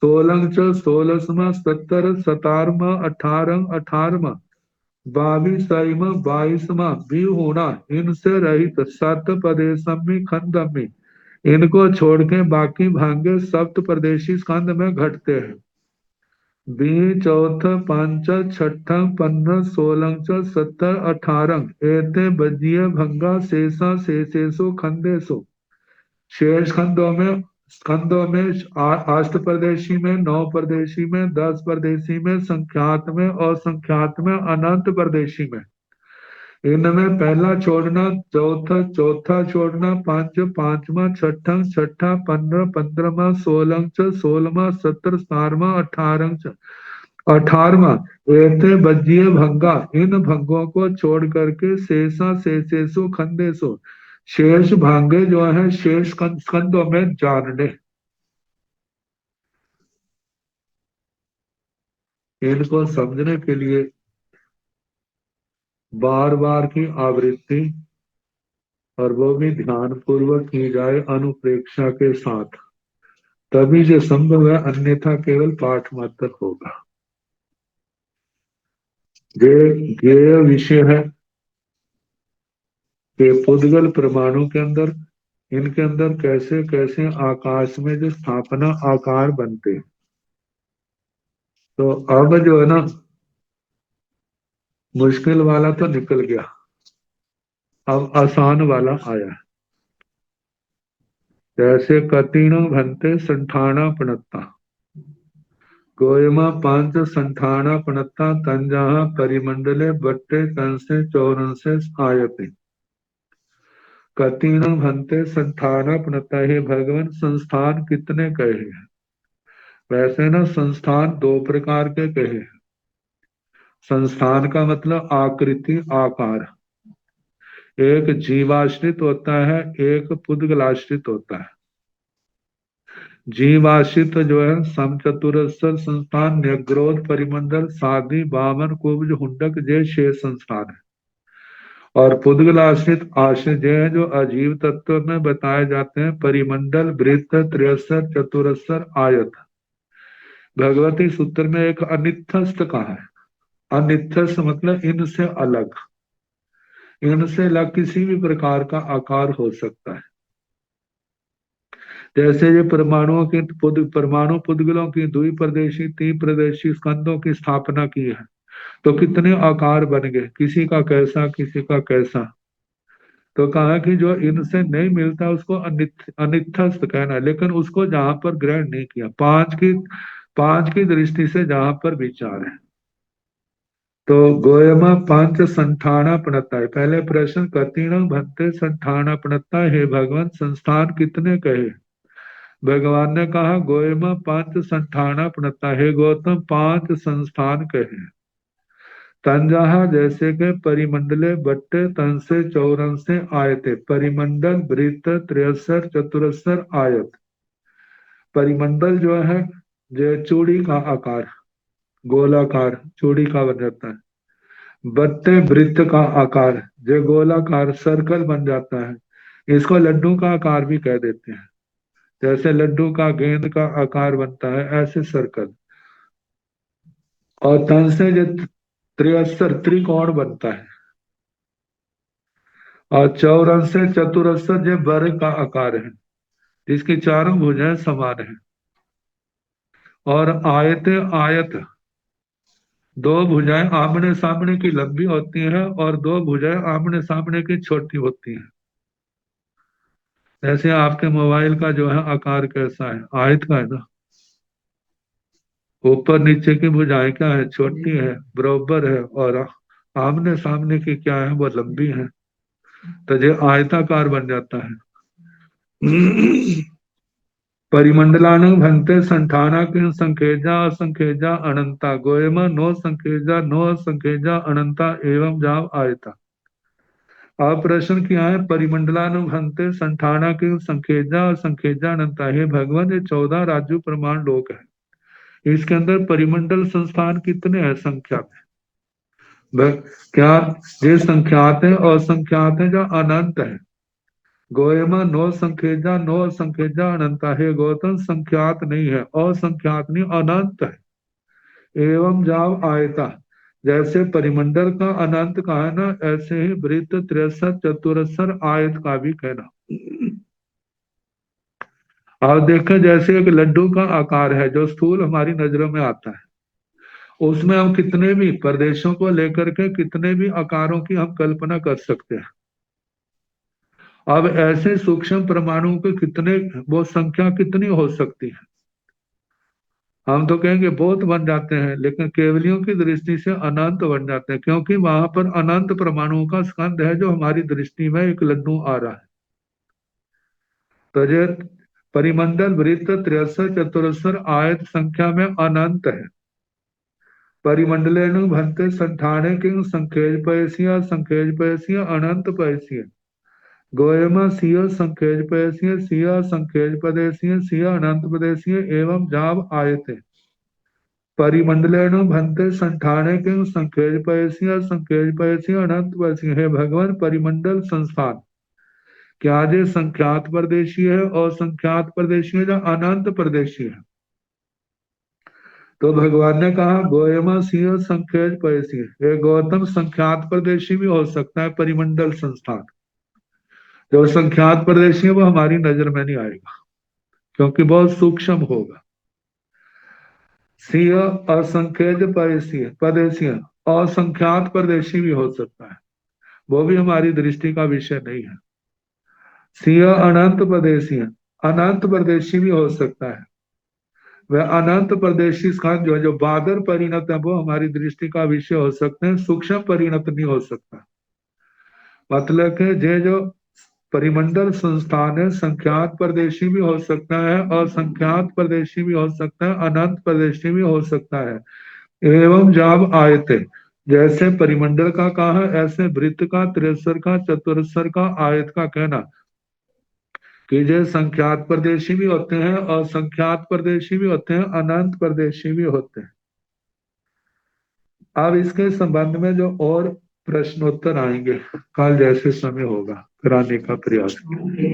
सोलह सोलहवा, सत्तर सतारवा, अठारह अठारहवा, बाईसवा बाईसवा भी होना, इनसे रहित सत प्रदेशमी खंडमी। इनको छोड़ के बाकी भाग्य सप्त प्रदेशी स्कंद में घटते हैं। बी चौथा पांच छठा पंद्रह सोलह सत्तर अठारह एते बजिए भंगा शेषा शेषेशु खंडेशु। शेष स्कंदों में अष्ट प्रदेशी में, नौ प्रदेशी में, दस प्रदेशी में, संख्यात में और संख्यात में अनंत प्रदेशी में। इनमें पहला छोड़ना, चौथा चौथा छोड़ना, पांच पांचवा, छठा छठा, पंद्रह पंद्रहवा, सोलह सोलहवा, सत्तर सतारवा, अठारह अठारहवा एते बज्जिए भंगा। इन भंगों को छोड़ करके शेषा शेषेशु खंडेशु, शेष भांगे जो है शेष स्कंदों में जानने। इनको समझने के लिए बार बार की आवृत्ति, और वो भी ध्यान पूर्वक की जाए अनुप्रेक्षा के साथ, तभी जो संभव है, अन्यथा केवल पाठ मात्र होगा। ये विषय है कि पुद्गल परमाणु के अंदर, इनके अंदर कैसे कैसे आकाश में जो स्थापना आकार बनते हैं। तो अब जो है ना, मुश्किल वाला तो निकल गया, अब आसान वाला आया। जैसे कतीण भंते संठाना पणत्ता, गोयमा पांच संठाना पणत्ता, तंजहा परिमंडले बट्टे तंसे चौरंसे आयते। कतीण भंते संस्थान पणत्ता, हे भगवान संस्थान कितने कहे हैं। वैसे ना संस्थान दो प्रकार के कहे हैं। संस्थान का मतलब आकृति आकार, एक जीवाश्रित होता है, एक पुद्गलाश्रित होता है। जीवाश्रित जो है समचतुरस्र संस्थान, न्यग्रोध परिमंडल साधी बामन कुब्ज हुंडक जय शेष संस्थान है। और पुद्गलाश्रित आश्रित है जो अजीव तत्व में बताए जाते हैं, परिमंडल वृत्त त्रियस्तर चतुरस्र आयत। भगवती सूत्र में एक अनिथस्त कहा है। अनिथस्त मतलब इनसे अलग, इनसे अलग किसी भी प्रकार का आकार हो सकता है। जैसे ये परमाणुओं की परमाणु पुद्गलों की द्विप्रदेशी तीन प्रदेशी स्कंदों की स्थापना की है, तो कितने आकार बन गए, किसी का कैसा किसी का कैसा। तो कहा कि जो इनसे नहीं मिलता उसको अनिथस्त कहना, लेकिन उसको जहां पर ग्रहण नहीं किया, पांच की दृष्टि से जहां पर विचार है। तो गोयमा पांच संठाना पणता है। पहले प्रश्न, कतीण भंते संठाना पणता, हे भगवान संस्थान कितने कहे। भगवान ने कहा गोयमा पांच संठाना पणता, हे गौतम पांच संस्थान कहे। तंजहा जैसे के परिमंडले बट्टे तन से चौरन से आयते, परिमंडल वृत्त त्रियस्तर चतुरस्र आयत। परिमंडल जो है जो चूड़ी का आकार, गोलाकार चूड़ी का बन जाता है। बट्टे वृत्त का आकार, जो गोलाकार सर्कल बन जाता है। इसको लड्डू का आकार भी कह देते हैं, जैसे लड्डू का गेंद का आकार बनता है ऐसे सर्कल। और तन से जो त्रिअस्तर त्रिकोण बनता है, और चौरस से चतुरस्र जो वर्ग का आकार है, जिसकी चारों भुजाएं समान है। और आयत आयत दो भुजाएं आमने सामने की लंबी होती हैं और दो भुजाएं आमने सामने की छोटी होती हैं। जैसे आपके मोबाइल का जो है आकार कैसा है, आयत का है ना। ऊपर नीचे की भुजाएं क्या है, छोटी है, बराबर है, और आमने सामने की क्या है, वो लंबी है। तो ये आयताकार बन जाता है। परिमंडलानु भंते संठाना किं संखेजा असंखेजा अनंता गोयम नो संखेजा नो संखेजा अनंता एवं जाव आयता। आप प्रश्न किया है, परिमंडलानु भंते संठाना किं संखेजा असंखेजा अनंता। हे भगवान, ये 14 राजू प्रमाण लोक है, इसके अंदर परिमंडल संस्थान कितने हैं संख्या में? क्या ये संख्यात है, असंख्यात है, या अनंत है? गोयमा नो संख्यजा नो संख्यजा अनंता। है गौतम, संख्यात नहीं है, असंख्यात नहीं, अनंत है। एवं जाव आयता, जैसे परिमंडल का अनंत का है ना, ऐसे ही वृत्त 63 चतुरस्र आयत का भी कहना। आप देखें, जैसे एक लड्डू का आकार है जो स्थूल हमारी नजरों में आता है, उसमें हम कितने भी प्रदेशों को लेकर के कितने भी आकारों की हम कल्पना कर सकते हैं। अब ऐसे सूक्ष्म परमाणु के कितने, वो संख्या कितनी हो सकती है? हम तो कहेंगे बहुत बन जाते हैं, लेकिन केवलियों की दृष्टि से अनंत बन जाते हैं, क्योंकि वहां पर अनंत परमाणुओं का स्कंद है जो हमारी दृष्टि में एक लड्डू आ रहा है। तो ये परिमंडल वृत्त 63 चतुरस्र आयत संख्या में अनंत है। परिमंडलेनु भंते संठाने किंग संखेज पैसिया अनंत पैसिया गोयमा सियो संखेज पैसिया सिया संखेज पदेसिया सिया अनंत पदेसिया एवं जाव आयते। परिमंडलेनु भंते संठाने किंग संखेज पैसिया अनंत पैसिया। हे भगवान, परिमंडल संस्थान क्या जे संख्यात प्रदेशी है और संख्यात प्रदेशी है या अनंत प्रदेशी है? तो भगवान ने कहा गोयमा सिंह संख्यज पैसी। ये गौतम, संख्यात प्रदेशी भी हो सकता है परिमंडल संस्थान। जो संख्यात प्रदेशी है वो हमारी नजर में नहीं आएगा, क्योंकि बहुत सूक्ष्म होगा। सिंह असंख्यज पदेशी, असंख्यात प्रदेशी भी हो सकता है, वो भी हमारी दृष्टि का विषय नहीं है। सिंह अनंत प्रदेशी, अनंत प्रदेशी भी हो सकता है। वह अनंत प्रदेशी स्थान जो है, जो बादर परिणत है, वो हमारी दृष्टि का विषय हो सकते हैं, सूक्ष्म परिणत नहीं हो सकता। मतलब कि ये जो परिमंडल संस्थान है, संख्यात प्रदेशी भी हो सकता है, असंख्यात प्रदेशी भी हो सकता है, अनंत प्रदेशी भी हो सकता है। एवं जाब आयते, जैसे परिमंडल का कहा है, ऐसे वृत्त का, 63 का, चतुरस्र का, आयत का कहना कि जो संख्यात प्रदेशी भी होते हैं, असंख्यात प्रदेशी भी होते हैं, अनंत प्रदेशी भी होते हैं। अब इसके संबंध में जो और प्रश्नोत्तर आएंगे, कल जैसे समय होगा कराने का प्रयास करेंगे।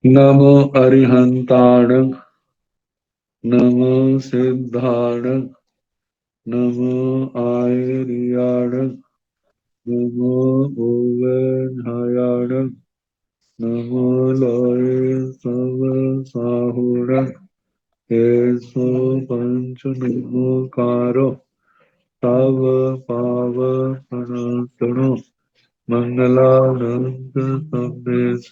नमो अरिहंताण, नमो सिद्धाण, नमो आयर्याण, नमो ओवधायाण, नमो लोय सब साहुण। येषु पंच नमोकारो तव पावनस्तुनो मंगलानंद संदेश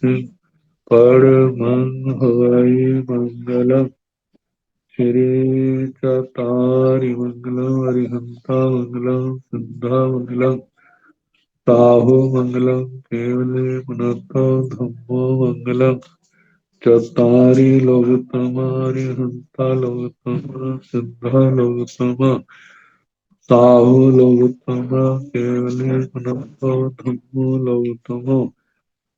परमं हवै मंगलम्। श्री चतारि मंगलम् अरिहंता मंगलम् सिद्धा मंगलम् साहु मंगलम् केवले पुनतो धम्मो मंगलम्। चतारि लोकतमारि हंता लोकतमा सिद्धा लोकतमा साहु लोकतमा केवले पुनतो धम्मो लोकतमो।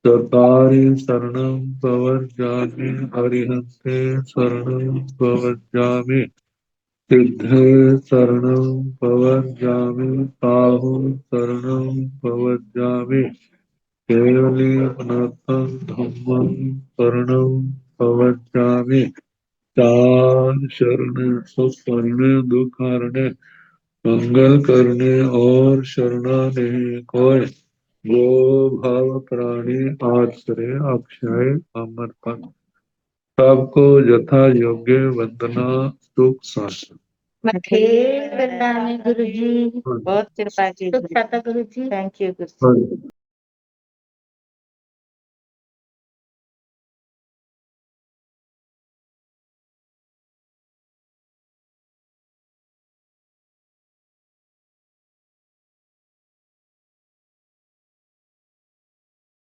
चतारि शरणं प्रव्रजामि हरिहन्ते शरणं प्रव्रजामि सिद्धे शरणं प्रव्रजामि साहु शरणं प्रव्रजामि केवले पुनतं धम्मं शरणं प्रव्रजामि। चार शरण सुशरण दुखहरण मंगल करने और शरणाने कोय गो भाव प्राणी आश्रय अक्षय अमरपन सबको यथा योग्य वंदना सुख शासन। गुरु जी बहुत कृपा की। सुख शाता गुरु जी। Thank you Guru ji.